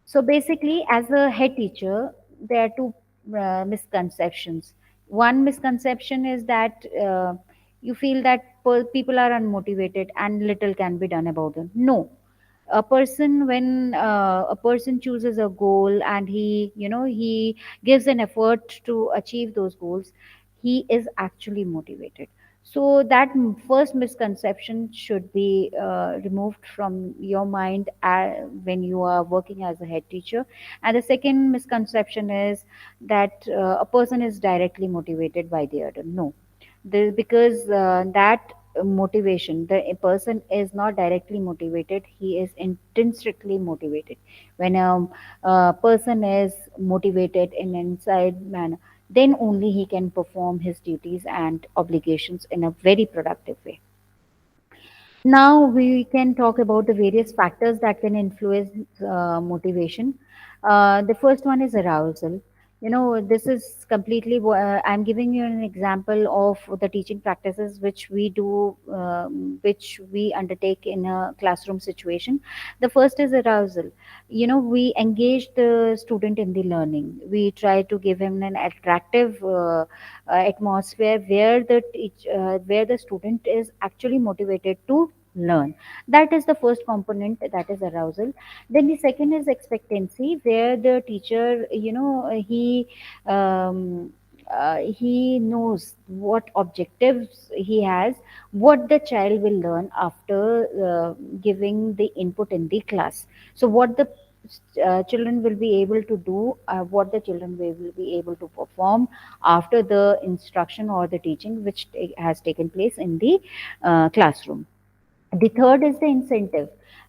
So basically, as a head teacher, there are two misconceptions. One misconception is that you feel that people are unmotivated and little can be done about them. No, a person, when a person chooses a goal and he gives an effort to achieve those goals, he is actually motivated. So that first misconception should be removed from your mind when you are working as a head teacher. And the second misconception is that a person is directly motivated by the other. No, because that motivation, the a person is not directly motivated, he is intrinsically motivated. When a person is motivated in inside manner, then only he can perform his duties and obligations in a very productive way. Now we can talk about the various factors that can influence motivation. The first one is arousal. This is completely. I'm giving you an example of the teaching practices which we do, which we undertake in a classroom situation. The first is arousal. We engage the student in the learning. We try to give him an attractive atmosphere where the student is actually motivated to learn. That is the first component, that is arousal. Then the second is expectancy, where the teacher, he knows what objectives he has, what the child will learn after giving the input in the class. So what the children will be able to do, what the children will be able to perform after the instruction or the teaching which has taken place in the classroom. The third is the incentive.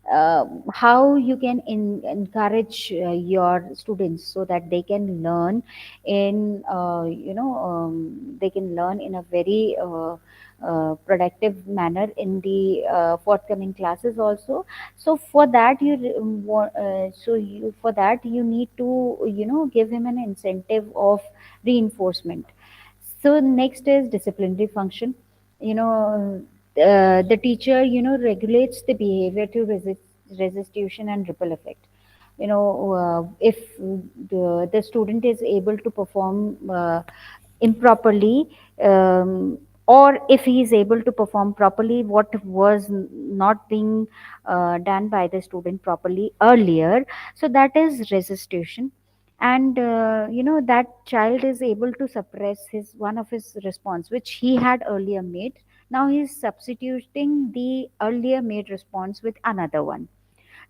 How you can encourage your students so that they can learn they can learn in a very productive manner in the forthcoming classes also. So for that for that you need to give him an incentive of reinforcement. So next is disciplinary function. The teacher regulates the behavior to resist resistance and ripple effect. If the student is able to perform improperly, or if he is able to perform properly what was not being done by the student properly earlier, so that is resistance. And that child is able to suppress his one of his response which he had earlier made. Now he is substituting the earlier made response with another one.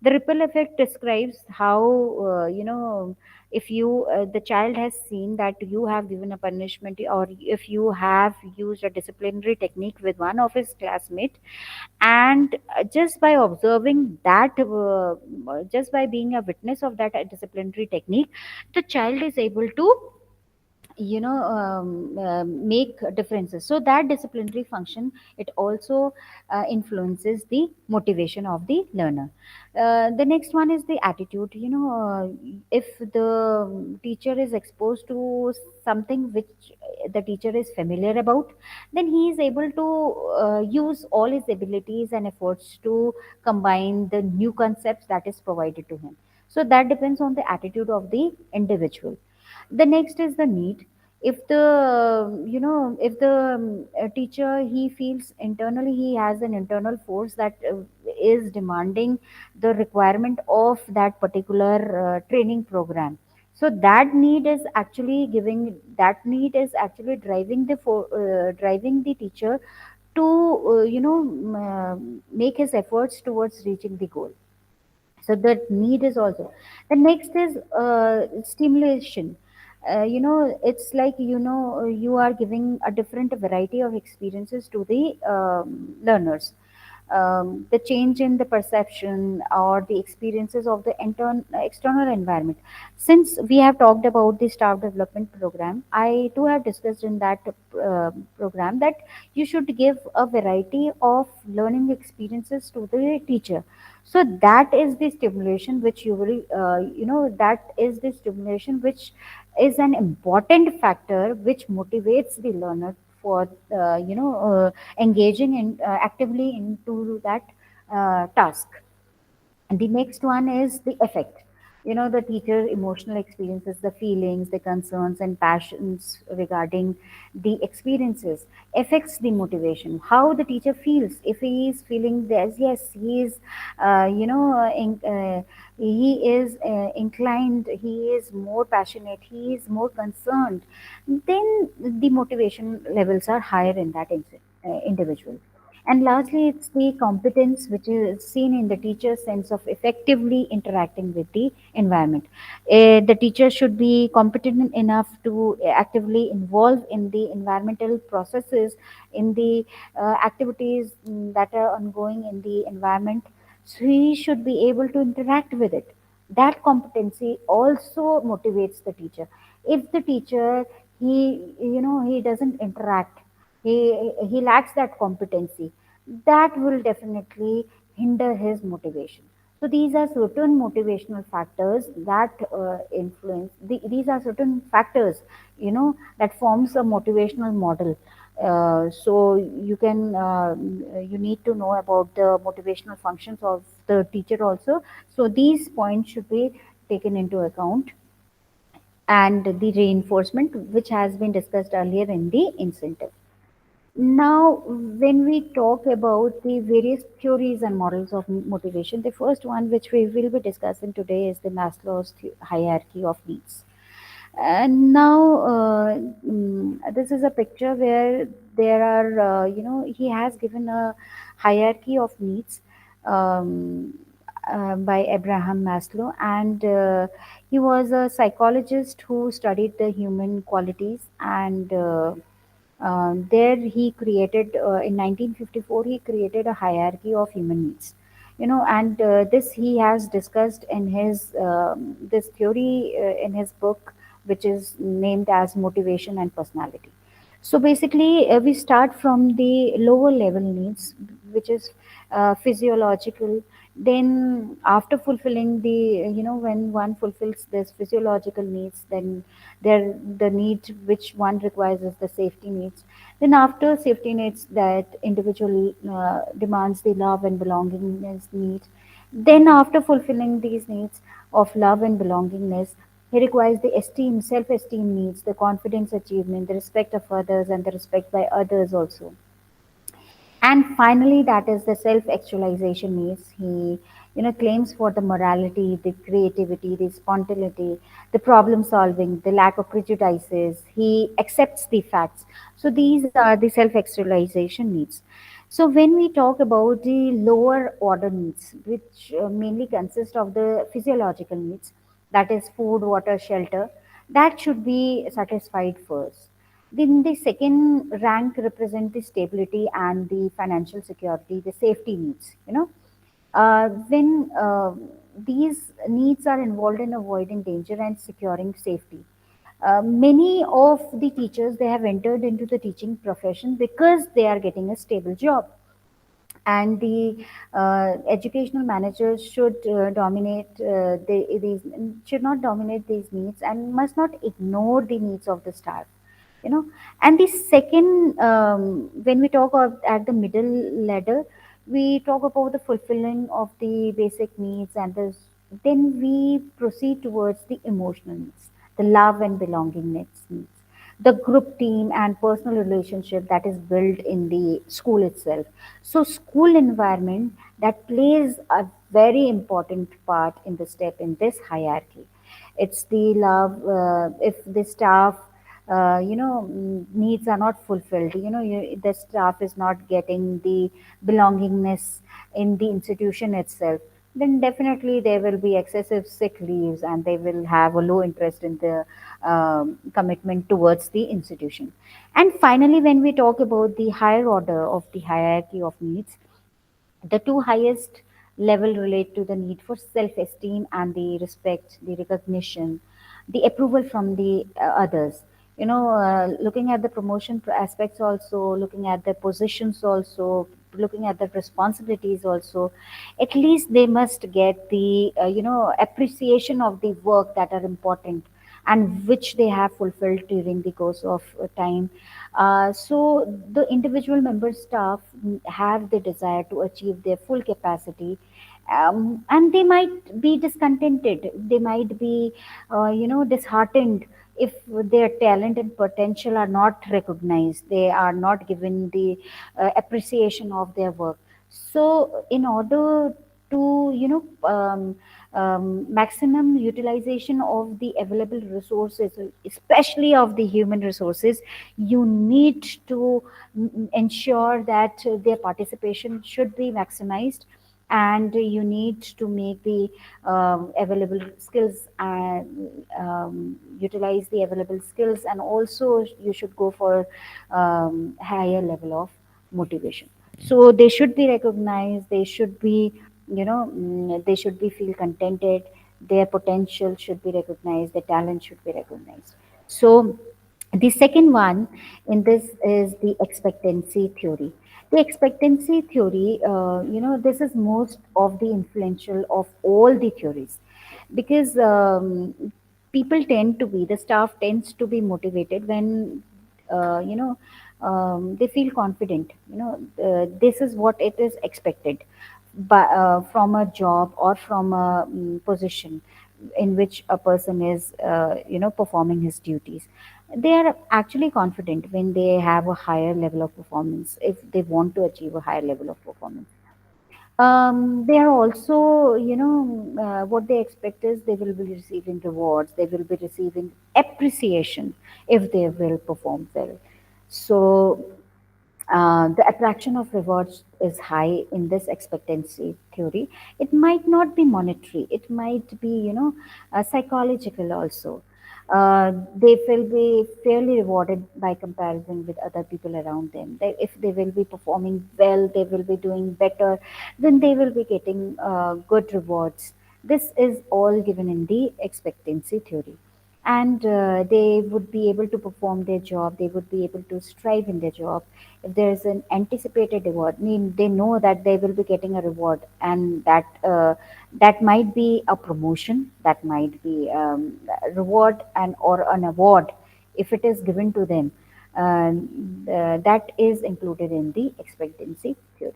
The ripple effect describes how, if you the child has seen that you have given a punishment, or if you have used a disciplinary technique with one of his classmates, and just by observing that, just by being a witness of that disciplinary technique, the child is able to make differences. So that disciplinary function, it also influences the motivation of the learner. The next one is the attitude. If the teacher is exposed to something which the teacher is familiar about, then he is able to use all his abilities and efforts to combine the new concepts that is provided to him. So that depends on the attitude of the individual. The next is the need. If the teacher, he feels internally, he has an internal force that is demanding the requirement of that particular training program, so that need is actually driving the teacher to make his efforts towards reaching the goal. So that need is also. The next is stimulation. It's like, you are giving a different variety of experiences to the learners. the change in the perception or the experiences of the external environment. Since we have talked about the staff development program, I too have discussed in that program that you should give a variety of learning experiences to the teacher. So that is the stimulation which you will, that is the stimulation which is an important factor which motivates the learner for, engaging in actively into that task. And the next one is the effect. The teacher emotional experiences, the feelings, the concerns and passions regarding the experiences affects the motivation. How the teacher feels. If he is feeling this, yes, he is, he is inclined, he is more passionate, he is more concerned, then the motivation levels are higher in that individual. And lastly, it's the competence which is seen in the teacher's sense of effectively interacting with the environment. The teacher should be competent enough to actively involve in the environmental processes, in the activities that are ongoing in the environment. So he should be able to interact with it. That competency also motivates the teacher. If the teacher, he doesn't interact, he lacks that competency, that will definitely hinder his motivation. So these are certain motivational factors that these are certain factors, that forms a motivational model. So you need to know about the motivational functions of the teacher also. So these points should be taken into account, and the reinforcement which has been discussed earlier in the incentive. Now, when we talk about the various theories and models of motivation, the first one which we will be discussing today is the Maslow's hierarchy of needs. And now, this is a picture where there are, he has given a hierarchy of needs, um, by Abraham Maslow, and he was a psychologist who studied the human qualities, and there he created, in 1954, he created a hierarchy of human needs. And this he has discussed in his this theory in his book, which is named as Motivation and Personality. So basically, we start from the lower level needs, which is physiological. Then, after fulfilling when one fulfills this physiological needs, then there the need which one requires is the safety needs. Then, after safety needs, that individual demands the love and belongingness needs. Then, after fulfilling these needs of love and belongingness, he requires the esteem, self esteem needs, the confidence achievement, the respect of others, and the respect by others also. And finally, that is the self actualization needs. He claims for the morality, the creativity, the spontaneity, the problem solving, the lack of prejudices. He accepts the facts. So these are the self actualization needs. So when we talk about the lower order needs, which mainly consist of the physiological needs, that is food, water, shelter, that should be satisfied first. Then the second rank represent the stability and the financial security, the safety needs. When these needs are involved in avoiding danger and securing safety. Many of the teachers, they have entered into the teaching profession because they are getting a stable job, and the educational managers should dominate these should not dominate these needs and must not ignore the needs of the staff. And the second, when we talk of at the middle ladder, we talk about the fulfilling of the basic needs, and then we proceed towards the emotional needs, the love and belonging needs, the group team and personal relationship that is built in the school itself. So school environment, that plays a very important part in the step in this hierarchy. It's the love. If the staff needs are not fulfilled, the staff is not getting the belongingness in the institution itself, then definitely there will be excessive sick leaves, and they will have a low interest in the commitment towards the institution. And finally, when we talk about the higher order of the hierarchy of needs, The two highest level relate to the need for self-esteem and the respect, the recognition, the approval from the others. Looking at the promotion aspects also, looking at the positions also, looking at the responsibilities also, at least they must get the appreciation of the work that are important and which they have fulfilled during the course of time. So the individual member staff have the desire to achieve their full capacity, and they might be discontented. They might be, disheartened if their talent and potential are not recognized. They are not given the appreciation of their work. So, in order to maximum utilization of the available resources, especially of the human resources, you need to ensure that their participation should be maximized, and you need to make the available skills and utilize the available skills, and also you should go for higher level of motivation. So they should be recognized, they should be, they should be feel contented, their potential should be recognized, their talent should be recognized. So the second one in this is the expectancy theory. The expectancy theory, this is most of the influential of all the theories, because the staff tends to be motivated when, they feel confident. This is what it is expected, but from a job or from a position in which a person is, performing his duties. They are actually confident when they have a higher level of performance, if they want to achieve a higher level of performance. They are also, what they expect is they will be receiving rewards, they will be receiving appreciation if they will perform well. So the attraction of rewards is high in this expectancy theory. It might not be monetary, it might be, psychological also. They will be fairly rewarded by comparison with other people around them. If they will be performing well, they will be doing better, then they will be getting good rewards. This is all given in the expectancy theory, and they would be able to perform their job, they would be able to strive in their job. If there is an anticipated reward, mean they know that they will be getting a reward, and that might be a promotion, that might be a reward and or an award if it is given to them. That is included in the expectancy theory.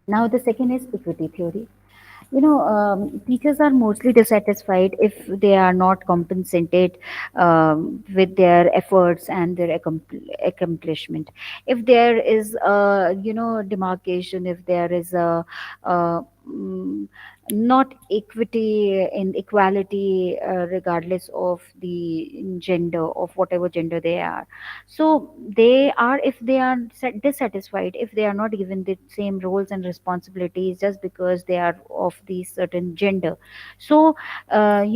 Now the second is equity theory. Teachers are mostly dissatisfied if they are not compensated with their efforts and their accomplishment. If there is a, demarcation, if there is a, uh, mm, not equity and equality, regardless of the gender, of whatever gender they are. So they are, if they are dissatisfied, if they are not given the same roles and responsibilities just because they are of the certain gender. So they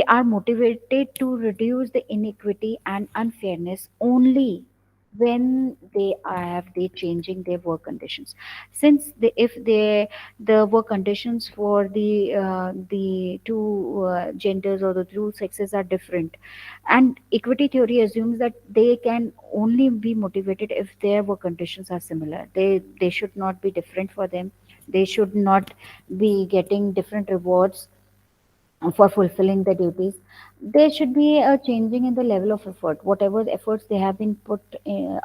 are motivated to reduce the inequity and unfairness only when they have they changing their work conditions. Since if the work conditions for the two genders or the two sexes are different, and equity theory assumes that they can only be motivated if their work conditions are similar. They should not be different for them, they should not be getting different rewards for fulfilling the duties. There should be a changing in the level of effort. Whatever the efforts they have been put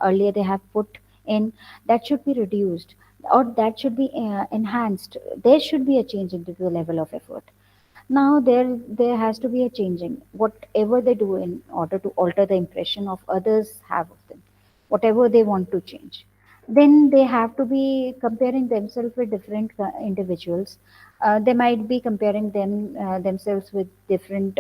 earlier, they have put in, that should be reduced, or that should be enhanced. There should be a change into the level of effort. Now there has to be a changing whatever they do in order to alter the impression of others have of them, whatever they want to change. Then they have to be comparing themselves with different individuals. They might be comparing themselves with different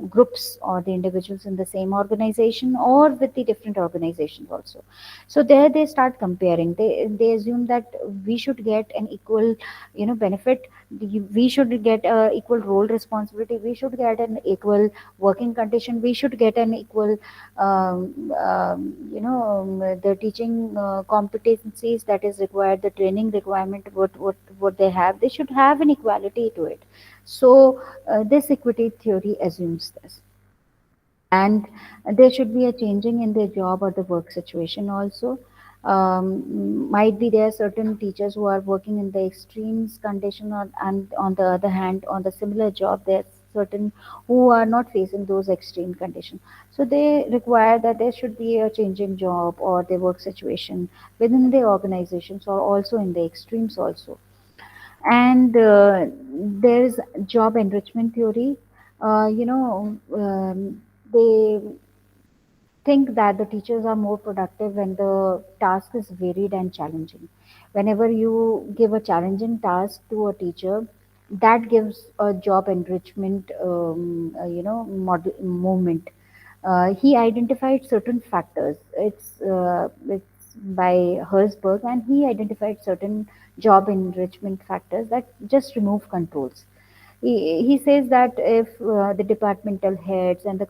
groups or the individuals in the same organization or with the different organizations also. So there they start comparing. They assume that we should get an equal, benefit. We should get a equal role responsibility. We should get an equal working condition. We should get an equal, the teaching competencies that is required, the training requirement, what they have, they should have an equality to it. So this equity theory assumes this. And there should be a changing in their job or the work situation also. Might be there are certain teachers who are working in the extremes condition, and on the other hand, on the similar job, there's certain who are not facing those extreme conditions. So they require that there should be a changing job or their work situation within the organizations or also in the extremes also. And there's job enrichment theory. They think that the teachers are more productive when the task is varied and challenging. Whenever you give a challenging task to a teacher, that gives a job enrichment, movement. He identified certain factors. It's by Herzberg, and he identified certain job enrichment factors that just remove controls. He says that if the departmental heads and the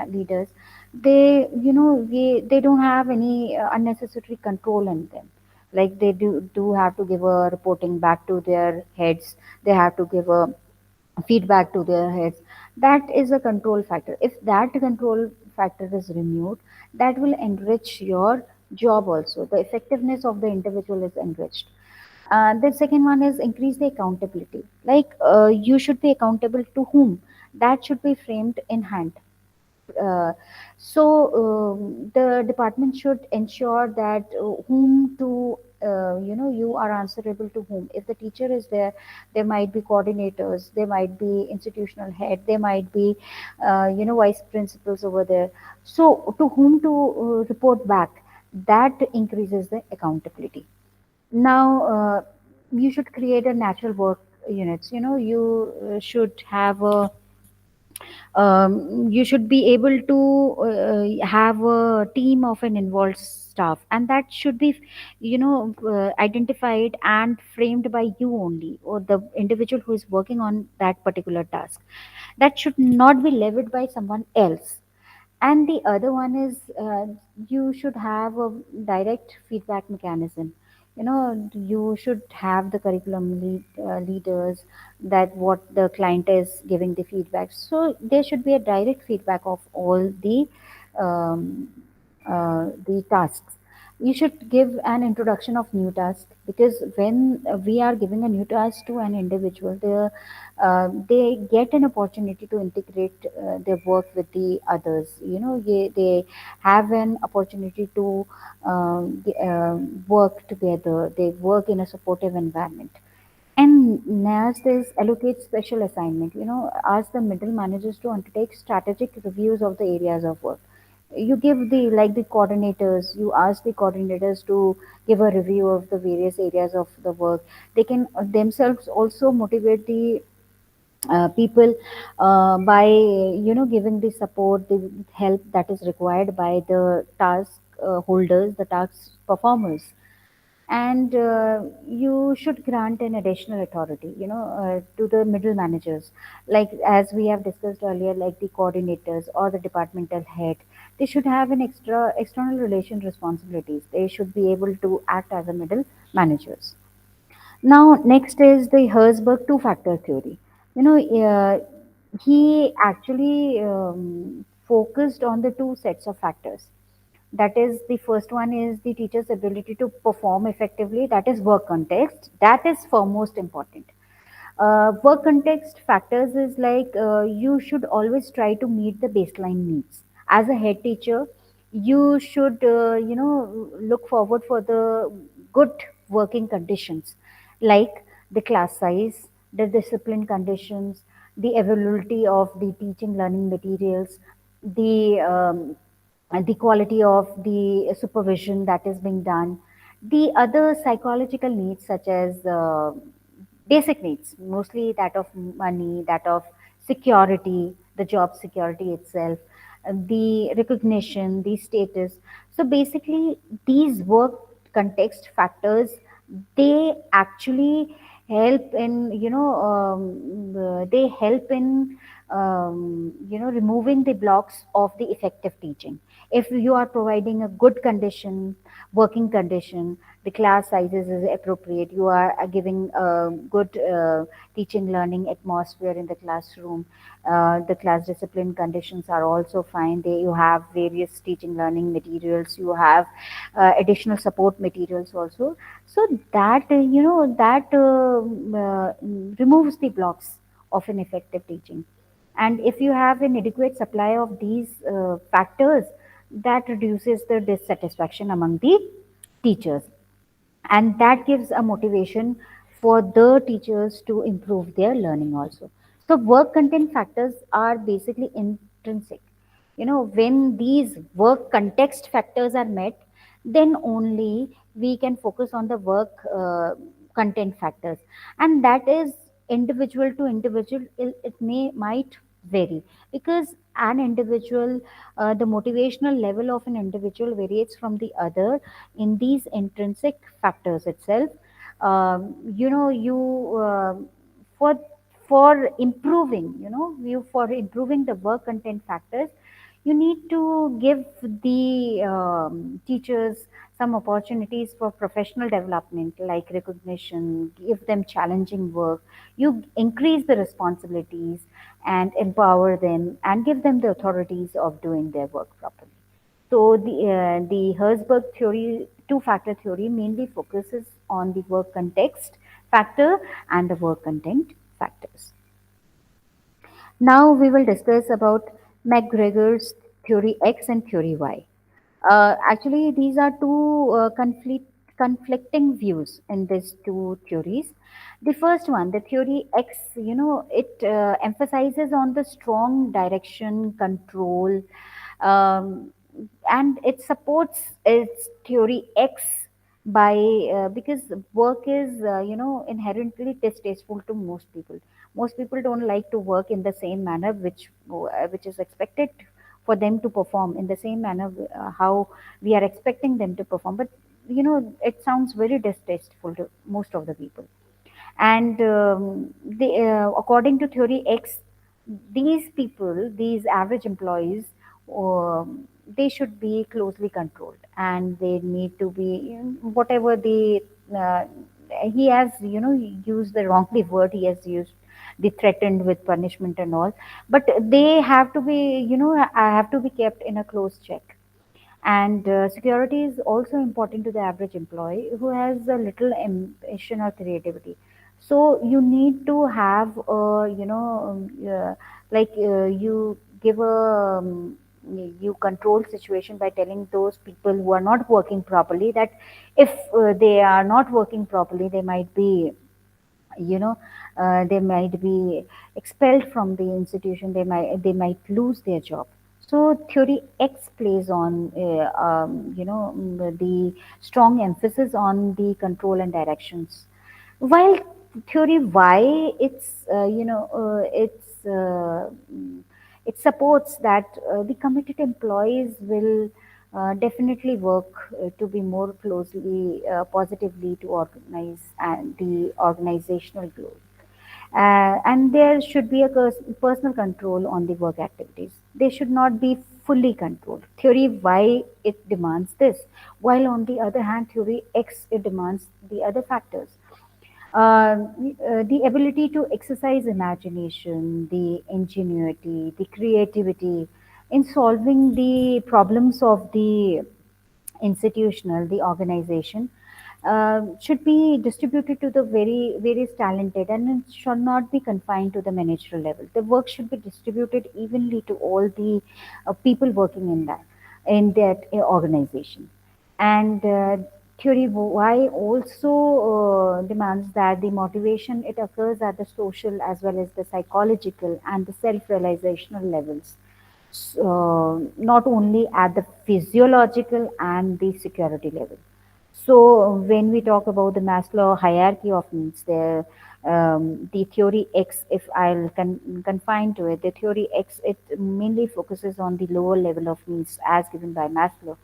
leaders, they don't have any unnecessary control in them. Like they do have to give a reporting back to their heads. They have to give a feedback to their heads. That is a control factor. If that control factor is removed, that will enrich your job also. The effectiveness of the individual is enriched. The second one is increase the accountability. Like you should be accountable to whom? That should be framed in hand. Uh, the department should ensure that whom to, you are answerable to whom. If the teacher is there, there might be coordinators, there might be institutional head, there might be, vice principals over there. So to whom to report back, that increases the accountability. Now, you should create a natural work units. You should have a, you should be able to have a team of an involved staff, and that should be, identified and framed by you only, or the individual who is working on that particular task. That should not be levied by someone else. And the other one is, you should have a direct feedback mechanism. You should have the leaders, that what the client is giving the feedback. So there should be a direct feedback of all um, the tasks. You should give an introduction of new task, because when we are giving a new task to an individual, they get an opportunity to integrate their work with the others. They have an opportunity to work together. They work in a supportive environment. And NAST is allocate special assignment, ask the middle managers to undertake strategic reviews of the areas of work. You give the coordinators, you ask the coordinators to give a review of the various areas of the work. They can themselves also motivate the people by, giving the support, the help that is required by the task holders, the task performers. And you should grant an additional authority, to the middle managers, like as we have discussed earlier, like the coordinators or the departmental head. They should have an external relation responsibilities. They should be able to act as a middle managers. Now, next is the Herzberg two-factor theory. He actually focused on the two sets of factors. That is, the first one is the teacher's ability to perform effectively. That is work context. That is foremost important. Work context factors is like, you should always try to meet the baseline needs. As a head teacher, you should, look forward for the good working conditions, like the class size, the discipline conditions, the availability of the teaching learning materials, the the quality of the supervision that is being done, the other psychological needs such as basic needs, mostly that of money, that of security, the job security itself, the recognition, the status. So basically, these work context factors, they actually help in, they help in, removing the blocks of the effective teaching. If you are providing a good condition, working condition, the class sizes is appropriate, you are giving a good teaching learning atmosphere in the classroom, the class discipline conditions are also fine, you have various teaching learning materials, you have additional support materials also. So that removes the blocks of an effective teaching. And if you have an adequate supply of these factors, that reduces the dissatisfaction among the teachers, and that gives a motivation for the teachers to improve their learning also. So work content factors are basically intrinsic. When these work context factors are met, then only we can focus on the work content factors, and that is individual to individual. It may might vary, because an individual, the motivational level of an individual varies from the other in these intrinsic factors itself. You for improving, you for improving the work content factors, you need to give the teachers some opportunities for professional development, like recognition, give them challenging work, you increase the responsibilities and empower them and give them the authorities of doing their work properly. So the Herzberg theory, two-factor theory, mainly focuses on the work context factor and the work content factors. Now we will discuss about McGregor's theory X and theory Y. Actually, these are two conflicting views in these two theories. The first one, the theory X, it emphasizes on the strong direction, control, um, and it supports its theory X by because work is, inherently distasteful to most people. Most people don't like to work in the same manner which is expected for them to perform in the same manner, how we are expecting them to perform. But it sounds very distasteful to most of the people. And according to theory X, these people, these average employees, they should be closely controlled, and they need to be, whatever the uh, he has, used the wrongly word, he has used the threatened with punishment and all, but they have to be, have to be kept in a close check. And security is also important to the average employee who has a little ambition or creativity. So you need to have, you give a, you control situation by telling those people who are not working properly that if they are not working properly, they might be, you know they might be expelled from the institution, they might lose their job. So theory X plays on, the strong emphasis on the control and directions, while theory Y, it supports that the committed employees will definitely work to be more closely, positively to organize and the organizational growth. And there should be a personal control on the work activities. They should not be fully controlled. Theory Y, it demands this, while on the other hand, theory X, it demands the other factors. The ability to exercise imagination, the ingenuity, the creativity in solving the problems of the institutional, the organization, should be distributed to the very various talented, and it should not be confined to the managerial level. The work should be distributed evenly to all the people working in that organization. And theory Y also demands that the motivation, it occurs at the social as well as the psychological and the self-realizational levels, not only at the physiological and the security level. So when we talk about the Maslow hierarchy of needs, the theory X, if I'll confine to it, the theory X, it mainly focuses on the lower level of needs as given by Maslow,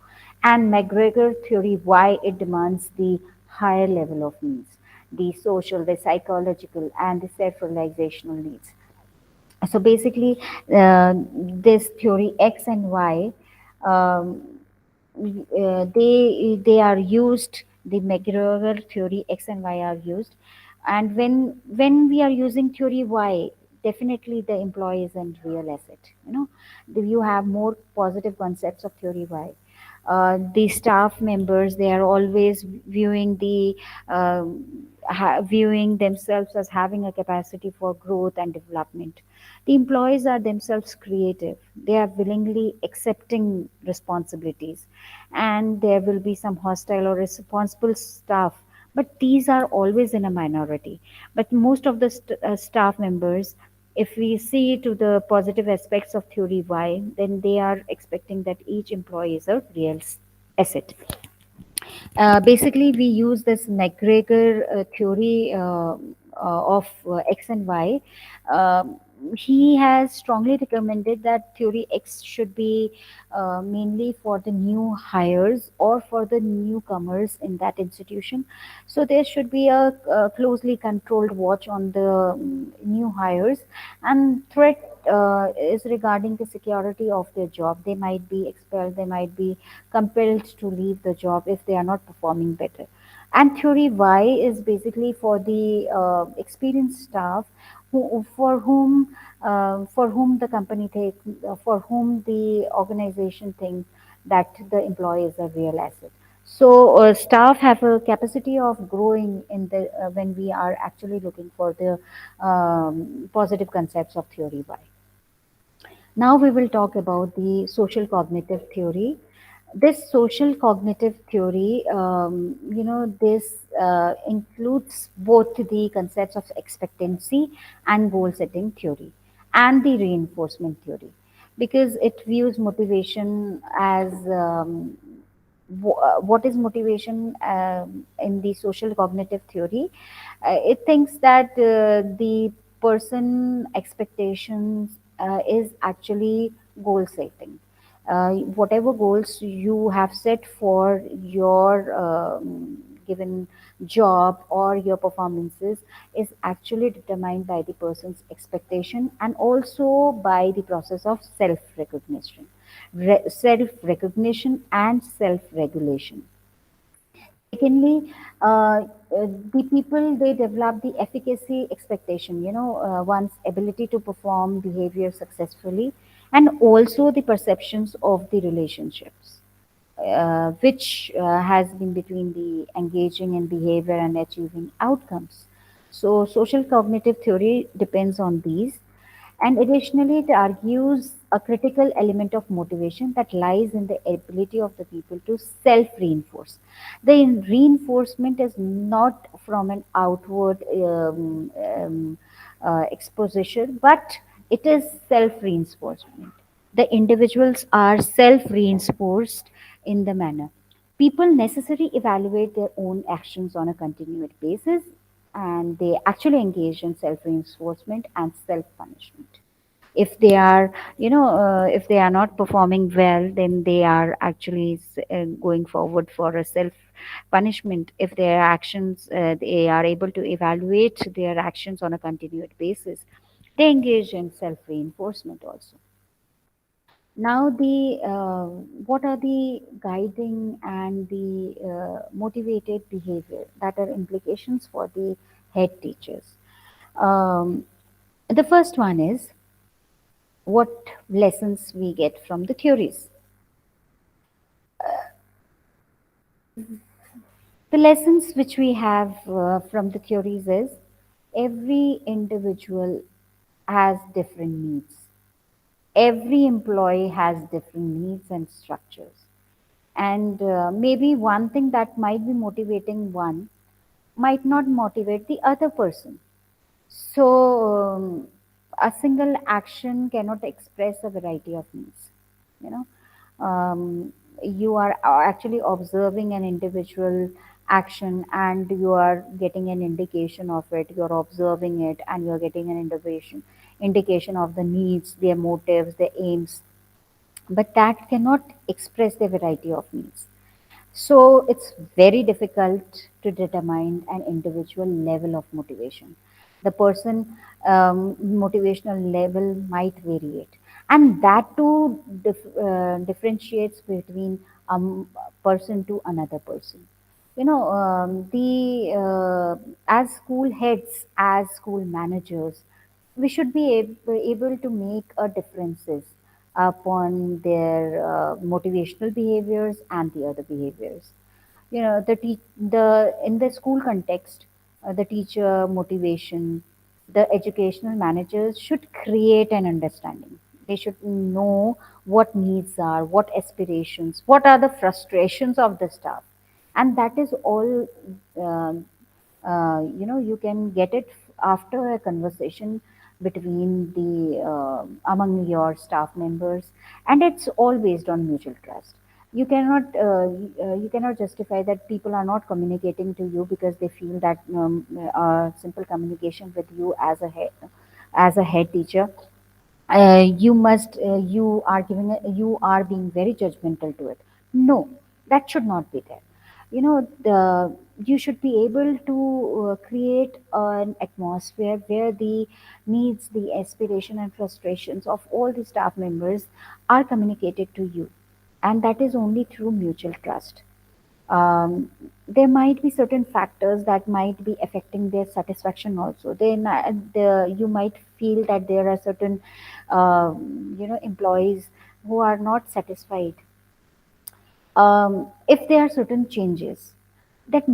and McGregor theory Y, it demands the higher level of needs, the social, the psychological, and the self-realizational needs. So basically, this theory X and Y, um, they are used. The McGregor theory X and Y are used, and when we are using theory Y, definitely the employee isn't real asset. You have more positive concepts of theory Y. The staff members, they are always viewing viewing themselves as having a capacity for growth and development. The employees are themselves creative. They are willingly accepting responsibilities, and there will be some hostile or irresponsible staff. But these are always in a minority. But most of the staff members, if we see to the positive aspects of theory Y, then they are expecting that each employee is a real asset. Basically, we use this McGregor theory of X and Y. Um, he has strongly recommended that theory X should be mainly for the new hires or for the newcomers in that institution. So there should be a closely controlled watch on the new hires, and threat is regarding the security of their job. They might be expelled, they might be compelled to leave the job if they are not performing better. And theory Y is basically for the experienced staff for whom the company take, for whom the organization thinks that the employee is a real asset. So staff have a capacity of growing in the when we are actually looking for the positive concepts of theory Y. Now we will talk about the social cognitive theory. This social cognitive theory, this includes both the concepts of expectancy and goal setting theory and the reinforcement theory, because it views motivation as what is motivation in the social cognitive theory. It thinks that the person expectations is actually goal setting. Whatever goals you have set for your given job or your performances is actually determined by the person's expectation and also by the process of self recognition, self recognition and self regulation. Secondly, the people, they develop the efficacy expectation, one's ability to perform behavior successfully, and also the perceptions of the relationships, which has been between the engaging in behavior and achieving outcomes. So, social cognitive theory depends on these. And additionally, it argues a critical element of motivation that lies in the ability of the people to self reinforce. The reinforcement is not from an outward exposition, but it is self reinforcement. The individuals are self reinforced in the manner. People necessarily evaluate their own actions on a continued basis, and they actually engage in self reinforcement and self punishment. If they are, if they are not performing well, then they are actually going forward for a self punishment. If their actions, they are able to evaluate their actions on a continued basis, they engage in self reinforcement also. Now, the what are the guiding and the motivated behavior that are implications for the head teachers? Um, the first one is what lessons we get from the theories. The lessons which we have from the theories is every individual has different needs. Every employee has different needs and structures. And maybe one thing that might be motivating one might not motivate the other person. So, a single action cannot express a variety of needs. You know, you are actually observing an individual action and you are getting an indication of it, you're observing it and you're getting an indication of the needs, their motives, their aims, but that cannot express the variety of needs. So it's very difficult to determine an individual level of motivation. The person motivational level might vary it, and that too differentiates between a person to another person. The as school heads, as school managers, we should be able to make a differences upon their motivational behaviors and the other behaviors. The in the school context, the teacher motivation, the educational managers should create an understanding. They should know what needs are, what aspirations, what are the frustrations of the staff, and that is all. um you can get it after a conversation between the among your staff members, and it's all based on mutual trust. You cannot justify that people are not communicating to you because they feel that simple communication with you as a head teacher, you are being very judgmental to it. No, that should not be there. You should be able to create an atmosphere where the needs, the aspiration and frustrations of all the staff members are communicated to you, and that is only through mutual trust. um, there might be certain factors that might be affecting their satisfaction also. You might feel that there are certain employees who are not satisfied. If there are certain changes that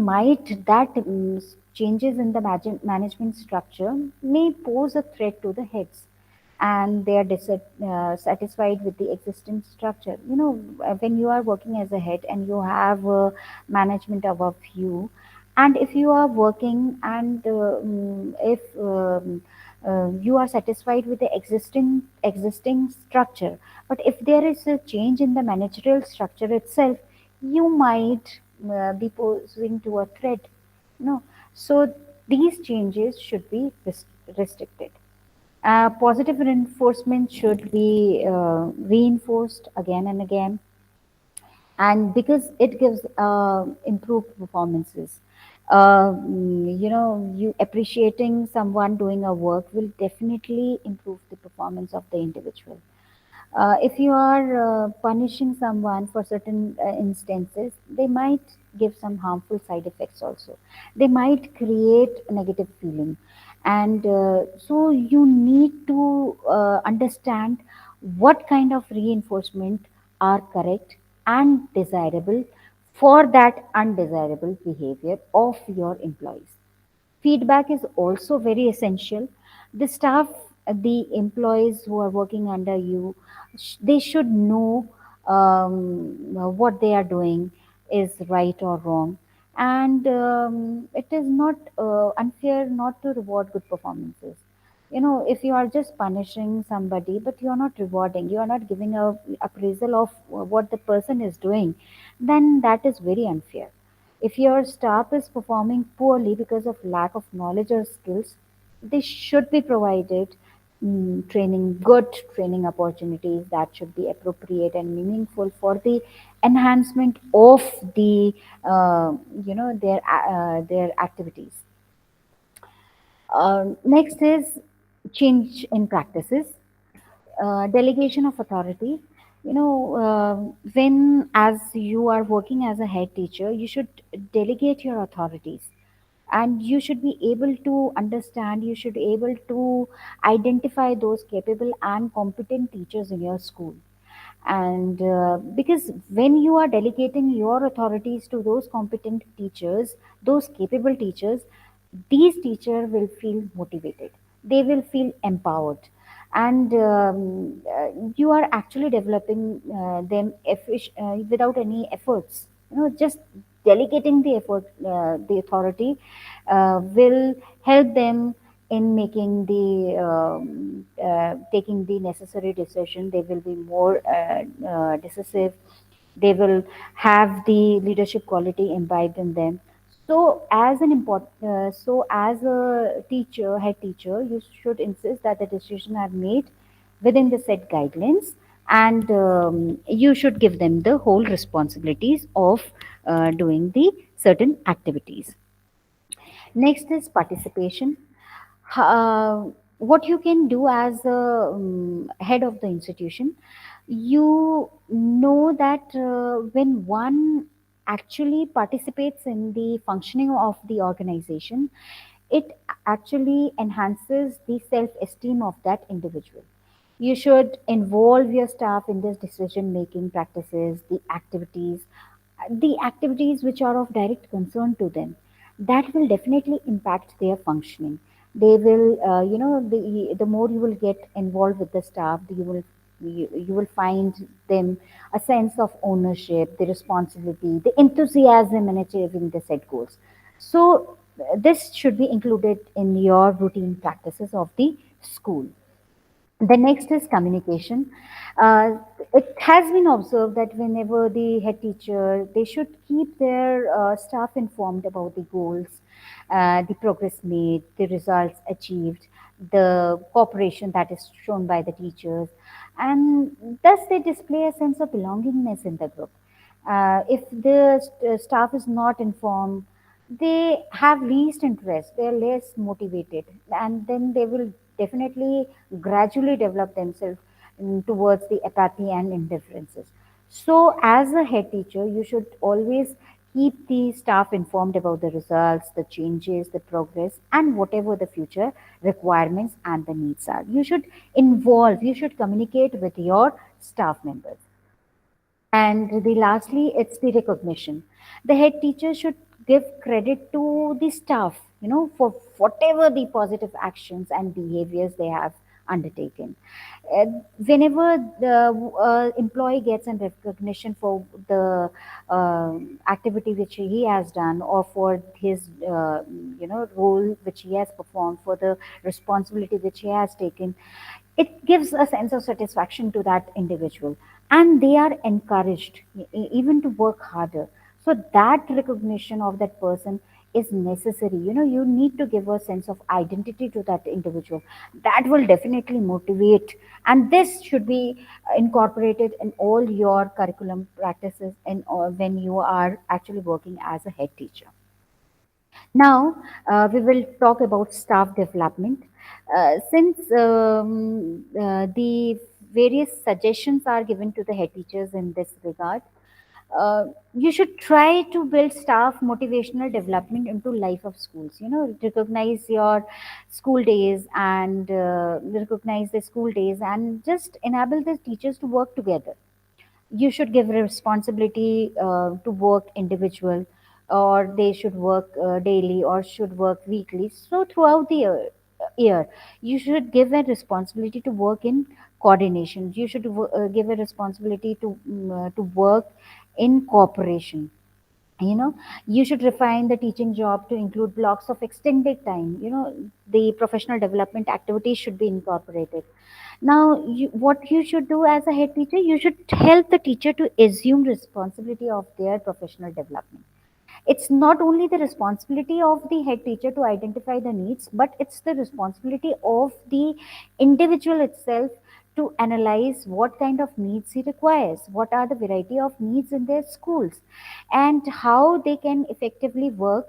changes in the management structure may pose a threat to the heads, and they are satisfied with the existing structure. When you are working as a head and you have management above you, and if you are working and if you are satisfied with the existing structure, but if there is a change in the managerial structure itself, you might be posing to a threat. No, so these changes should be restricted. Positive reinforcement should be reinforced again and again, and because it gives improved performances. You appreciating someone doing a work will definitely improve the performance of the individual. If you are punishing someone for certain instances, they might give some harmful side effects also. They might create a negative feeling. And so you need to understand what kind of reinforcement are correct and desirable for that undesirable behavior of your employees. Feedback is also very essential. The staff, the employees who are working under you, they should know what they are doing is right or wrong. And it is not unfair not to reward good performances. If you are just punishing somebody, but you are not rewarding, you are not giving a appraisal of what the person is doing, then that is very unfair. If your staff is performing poorly because of lack of knowledge or skills, they should be provided good training opportunities that should be appropriate and meaningful for the enhancement of the their activities. Next is change in practices. Delegation of authority. When as you are working as a head teacher, you should delegate your authorities, and you should be able to understand, you should be able to identify those capable and competent teachers in your school. And because when you are delegating your authorities to those competent teachers, those capable teachers, these teachers will feel motivated, they will feel empowered, and you are actually developing them without any efforts. Just delegating the authority will help them in making the taking the necessary decision. They will be more decisive. They will have the leadership quality imbibed in them. So as a teacher, head teacher, you should insist that the decisions are made within the set guidelines, and you should give them the whole responsibilities of doing the certain activities. Next is participation. What you can do as a head of the institution, you know that when one actually participates in the functioning of the organization, it actually enhances the self esteem of that individual. You should involve your staff in this decision making practices, the activities which are of direct concern to them. That will definitely impact their functioning. They will, the more you will get involved with the staff, you will find them a sense of ownership, the responsibility, the enthusiasm in achieving the set goals. So this should be included in your routine practices of the school. The next is communication. Uh, it has been observed that whenever the head teacher, they should keep their staff informed about the goals, the progress made, the results achieved, the cooperation that is shown by the teachers, and thus they display a sense of belongingness in the group. If the staff is not informed, they have least interest, they are less motivated, and then they will definitely gradually develop themselves towards the apathy and indifferences. So, as a head teacher, you should always keep the staff informed about the results, the changes, the progress, and whatever the future requirements and the needs are. You should involve, you should communicate with your staff members. And the lastly, it's the recognition. The head teacher should give credit to the staff, for whatever the positive actions and behaviors they have undertaken. Uh, Whenever the employee gets a recognition for the activity which he has done, or for his role which he has performed, for the responsibility which he has taken, it gives a sense of satisfaction to that individual, and they are encouraged even to work harder. So that recognition of that person is necessary. You need to give a sense of identity to that individual. That will definitely motivate, and this should be incorporated in all your curriculum practices, and when you are actually working as a head teacher. Now, we will talk about staff development. Since the various suggestions are given to the head teachers in this regard, you should try to build staff motivational development into life of schools. Recognize your school days, and recognize the school days, and just enable the teachers to work together. You should give responsibility to work individual, or they should work daily, or should work weekly. So throughout the year, you should give a responsibility to work in coordination. You should give a responsibility to work in cooperation. You should refine the teaching job to include blocks of extended time. The professional development activities should be incorporated. Now, what you should do as a head teacher, you should help the teacher to assume responsibility of their professional development. It's not only the responsibility of the head teacher to identify the needs, but it's the responsibility of the individual itself to analyze what kind of needs he requires, what are the variety of needs in their schools, and how they can effectively work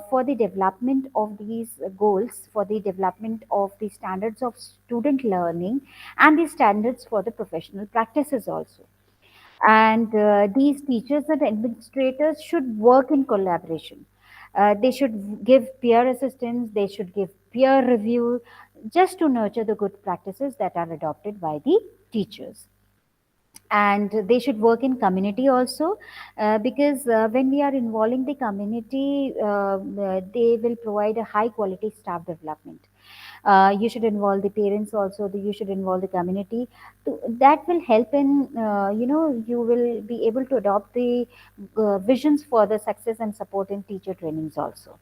for the development of these goals, for the development of the standards of student learning, and the standards for the professional practices also. And these teachers and administrators should work in collaboration. They should give peer assistance, they should give peer review, just to nurture the good practices that are adopted by the teachers. And they should work in community also, because when we are involving the community, they will provide a high quality staff development. You should involve the parents also, you should involve the community. That will help in, you will be able to adopt the visions for the success and support in teacher trainings also.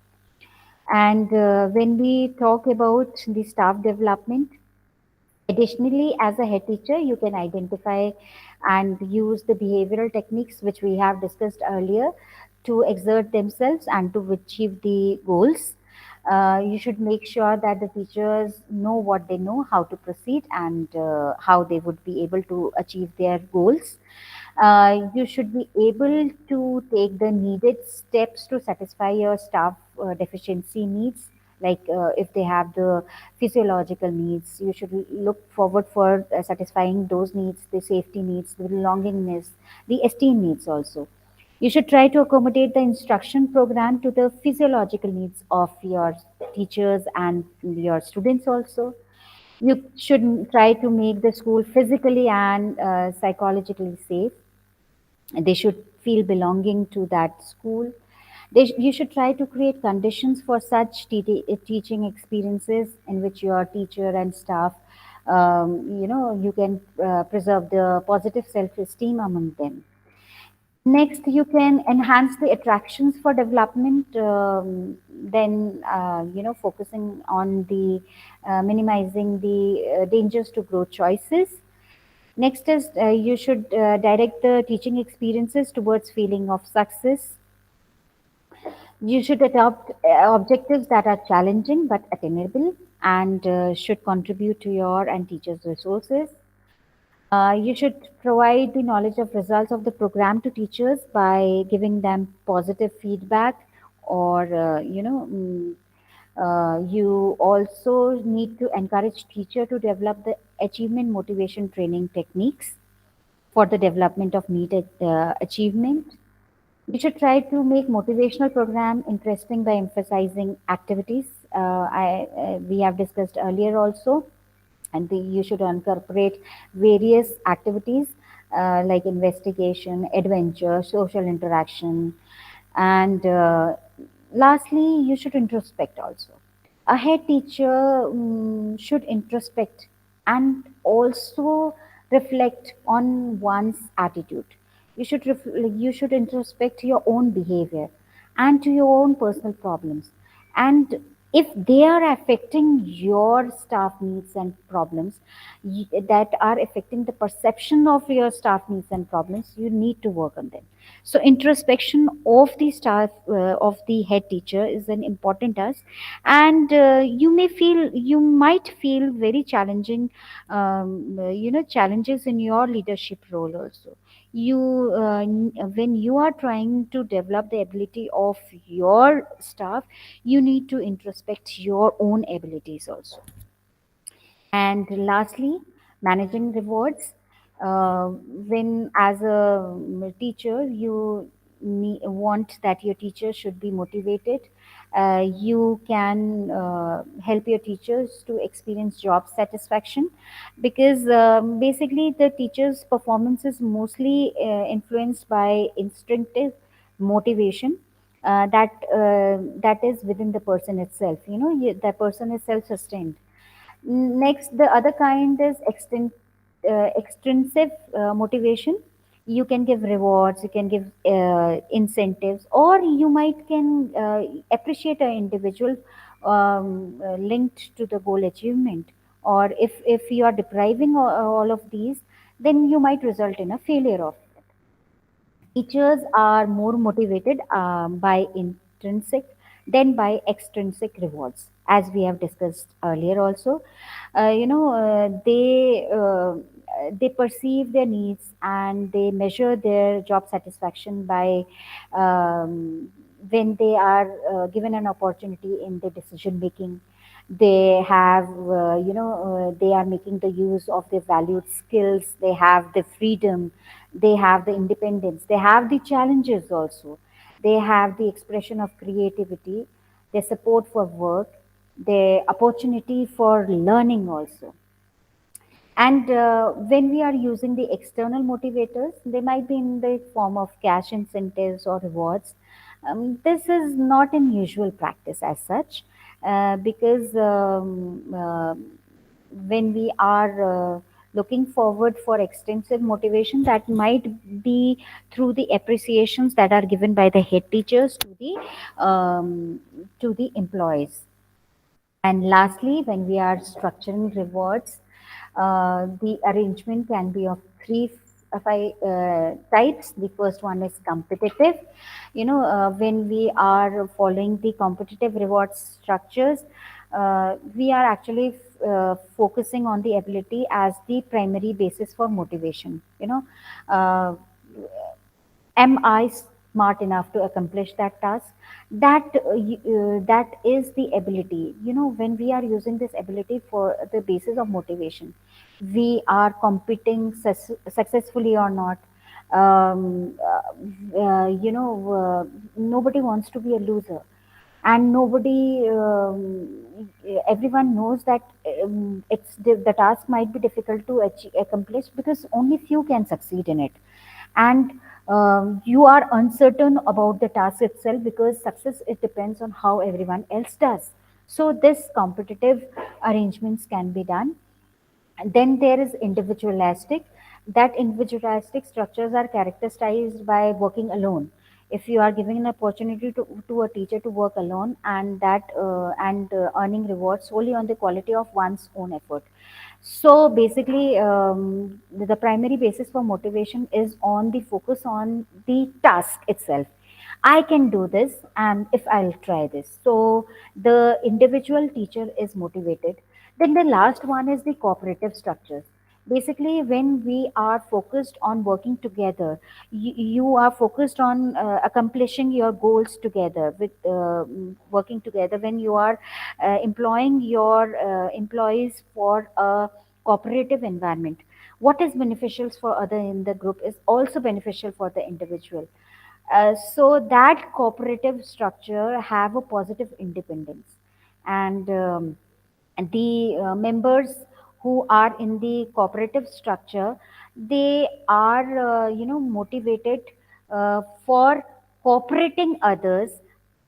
And when we talk about the staff development, Additionally, as a head teacher, you can identify and use the behavioral techniques which we have discussed earlier to exert themselves and to achieve the goals. You should make sure that the teachers know what they know, how to proceed, and how they would be able to achieve their goals. You should be able to take the needed steps to satisfy your staff deficiency needs, like if they have the physiological needs, you should look forward for satisfying those needs, the safety needs, the belongingness, the esteem needs also. You should try to accommodate the instruction program to the physiological needs of your teachers and your students also. You should try to make the school physically and psychologically safe. They should feel belonging to that school. You should try to create conditions for such teaching experiences in which your teacher and staff, you can preserve the positive self-esteem among them. Next, you can enhance the attractions for development. Then, focusing on the minimizing the dangers to growth choices. Next is you should direct the teaching experiences towards feeling of success. You should adopt objectives that are challenging but attainable and should contribute to your and teachers' resources. You should provide the knowledge of results of the program to teachers by giving them positive feedback, or you also need to encourage teacher to develop the achievement motivation training techniques for the development of needed achievement. You should try to make motivational program interesting by emphasizing activities. We have discussed earlier also, and you should incorporate various activities like investigation, adventure, social interaction, and lastly, you should introspect also. A head teacher should introspect and also reflect on one's attitude. You should introspect your own behavior and to your own personal problems. And if they are affecting your staff needs and problems, that are affecting the perception of your staff needs and problems, you need to work on them. So introspection of the staff, of the head teacher, is an important task. And you might feel very challenging, challenges in your leadership role also. When you are trying to develop the ability of your staff, you need to introspect your own abilities also. And lastly, managing rewards. When as a teacher, you want that your teacher should be motivated. You can help your teachers to experience job satisfaction, because basically the teacher's performance is mostly influenced by instinctive motivation that is within the person itself. The person is self-sustained. Next, the other kind is extrinsic motivation. You can give rewards, you can give incentives, or you might can appreciate an individual linked to the goal achievement. Or if you are depriving all of these, then you might result in a failure of it. Teachers are more motivated by intrinsic than by extrinsic rewards, as we have discussed earlier also. They perceive their needs and they measure their job satisfaction by when they are given an opportunity in the decision making. They have they are making the use of their valued skills, they have the freedom, they have the independence, they have the challenges also, they have the expression of creativity, their support for work, their opportunity for learning also. And when we are using the external motivators, they might be in the form of cash incentives or rewards. This is not an usual practice as such, because when we are looking forward for extensive motivation, that might be through the appreciations that are given by the head teachers to the employees. And lastly, when we are structuring rewards, The arrangement can be of three five types. The first one is competitive. When we are following the competitive reward structures, we are actually focusing on the ability as the primary basis for motivation. Uh, am I smart enough to accomplish that task? That is the ability. When we are using this ability for the basis of motivation, we are competing successfully or not. Nobody wants to be a loser, and nobody everyone knows that the task might be difficult to accomplish because only few can succeed in it. And you are uncertain about the task itself because success, it depends on how everyone else does. So this competitive arrangements can be done. And then there is individualistic. That individualistic structures are characterized by working alone. If you are giving an opportunity to a teacher to work alone, and earning rewards solely on the quality of one's own effort. So basically, the primary basis for motivation is on the focus on the task itself. I can do this, and if I'll try this. So the individual teacher is motivated. Then the last one is the cooperative structures. Basically, when we are focused on working together, you are focused on accomplishing your goals together with working together. When you are employing your employees for a cooperative environment, what is beneficial for other in the group is also beneficial for the individual. So that cooperative structure have a positive independence. And the members who are in the cooperative structure, they are motivated for cooperating others,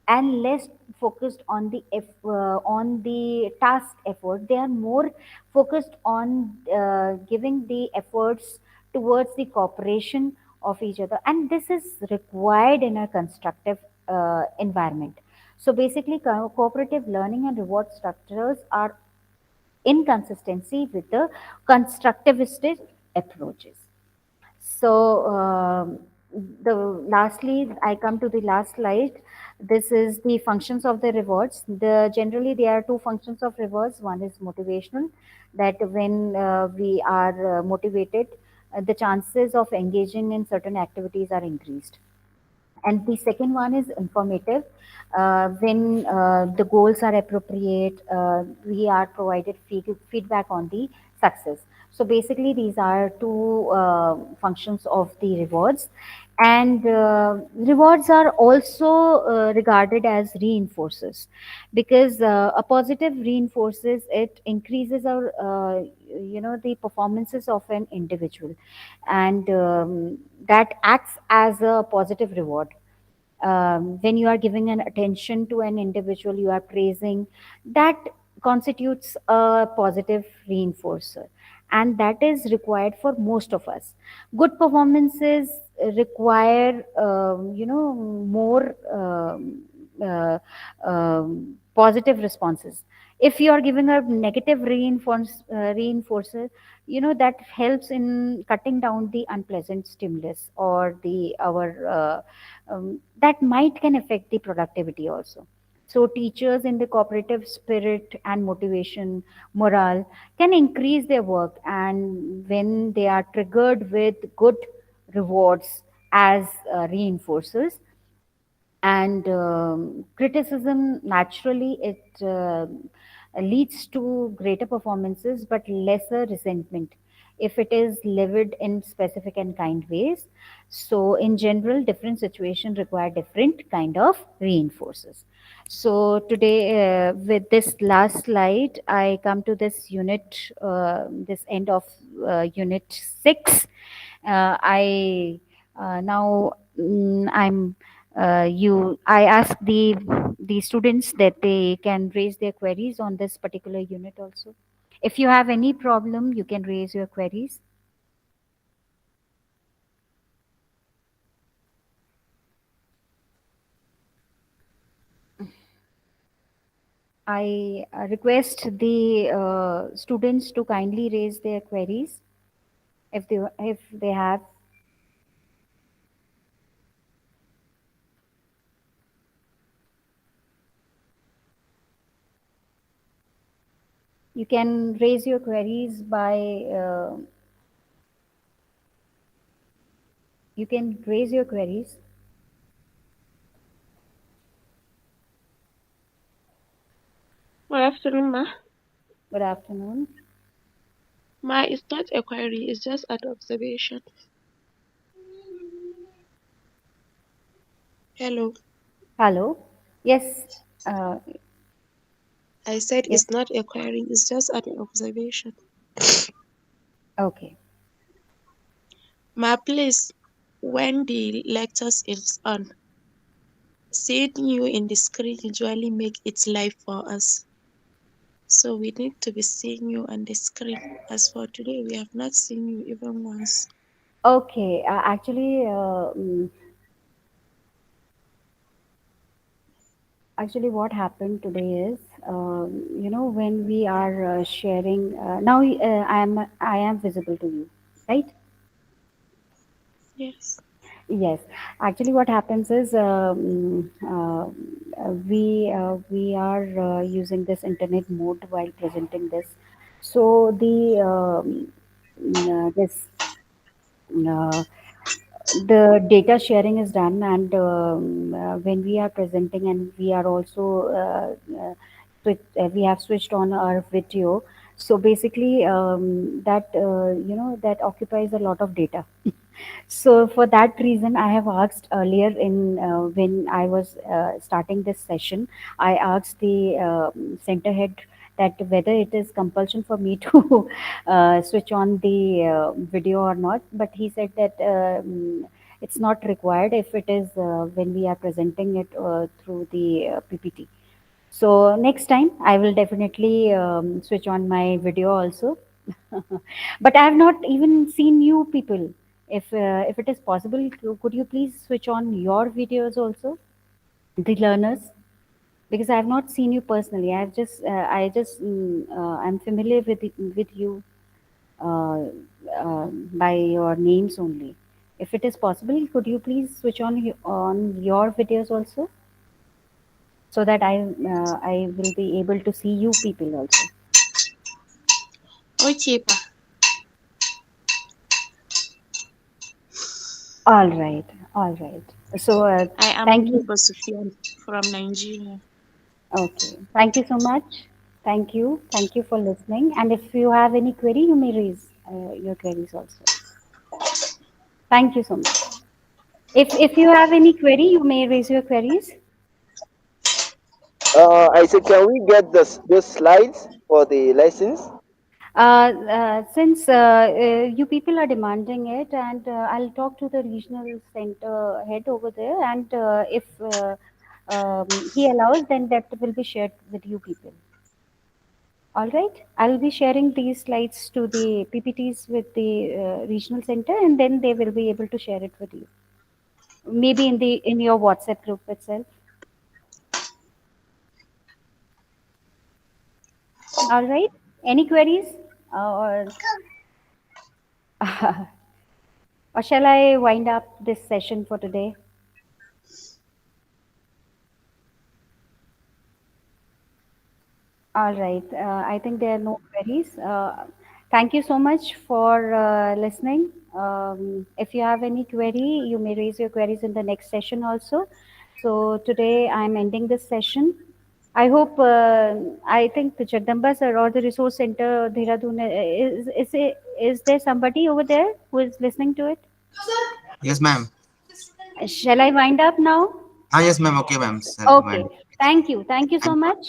and less focused on on the task effort. They are more focused on giving the efforts towards the cooperation of each other, and this is required in a constructive environment. So basically, cooperative learning and reward structures are inconsistency with the constructivistic approaches. So the lastly, I come to the last slide. This is the functions of the rewards. Generally there are two functions of rewards. One is motivational, that when we are motivated, the chances of engaging in certain activities are increased. And the second one is informative. When the goals are appropriate, we are provided feedback on the success. So basically these are two functions of the rewards. And rewards are also regarded as reinforcers, because a positive reinforces, it increases our the performances of an individual, and that acts as a positive reward. When you are giving an attention to an individual, you are praising, that constitutes a positive reinforcer, and that is required for most of us. Good performances require more positive responses. If you are giving a negative reinforcer, that helps in cutting down the unpleasant stimulus, or the our that might can affect the productivity also. So teachers in the cooperative spirit and motivation morale can increase their work, and when they are triggered with good rewards as reinforcers. And criticism, naturally, it leads to greater performances but lesser resentment if it is lived in specific and kind ways. So in general, different situations require different kind of reinforces. So today, with this last slide, I come to this unit, this end of unit 6. I now I'm you I ask the students that they can raise their queries on this particular unit also. If you have any problem, you can raise your queries. I request the students to kindly raise their queries if they have. You can raise your queries by you can raise your queries. Good afternoon, ma. Good afternoon. Ma, it's not a query, it's just an observation. Hello. Hello. Yes. Uh, I said yes. it's not a query, it's just an observation. Okay. Ma, please, when the lectures is on, seeing you in the screen usually make it live for us. So we need to be seeing you on the screen. As for today, we have not seen you even once. Okay. Actually, what happened today is, when we are sharing now, I am visible to you, right? Yes. Yes. Actually, what happens is, we are using this internet mode while presenting this. So uh, the data sharing is done, and when we are presenting, and we are also we have switched on our video. So basically, that occupies a lot of data. So for that reason, I have asked earlier in when I was starting this session, I asked the center head that whether it is compulsion for me to switch on the video or not. But he said that it's not required if it is when we are presenting it through the PPT. So next time I will definitely switch on my video also. But I have not even seen you people. If it is possible, could you please switch on your videos also, the learners? Because I have not seen you personally. I'm familiar with you uh, by your names only. If it is possible, could you please switch on your videos also, so that I will be able to see you people also. Okay, pa. All right, all right. So I am thank you. Neighbor Sufyan from Nigeria. Okay, thank you so much. Thank you for listening. And if you have any query, you may raise your queries also. Thank you so much. If you have any query, you may raise your queries. I said, can we get those slides for the lessons? Since you people are demanding it, and I'll talk to the regional center head over there, and if he allows, then that will be shared with you people. All right, I'll be sharing these slides to the PPTs with the regional center, and then they will be able to share it with you. Maybe in your WhatsApp group itself. All right. Any queries, or or shall I wind up this session for today? All right. I think there are no queries. Thank you so much for listening. If you have any query, you may raise your queries in the next session also. So today I'm ending this session. I hope, I think the Jagdamba sir or the Resource Center, Dehradun, is there somebody over there who is listening to it? Yes, ma'am. Shall I wind up now? Yes, ma'am. Okay, ma'am. Sir, Okay. ma'am. Thank you. Thank you so Thank, much.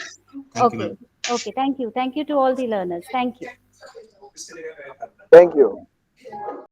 thank you, ma'am. Okay. Okay. Thank you. Thank you to all the learners. Thank you. Thank you.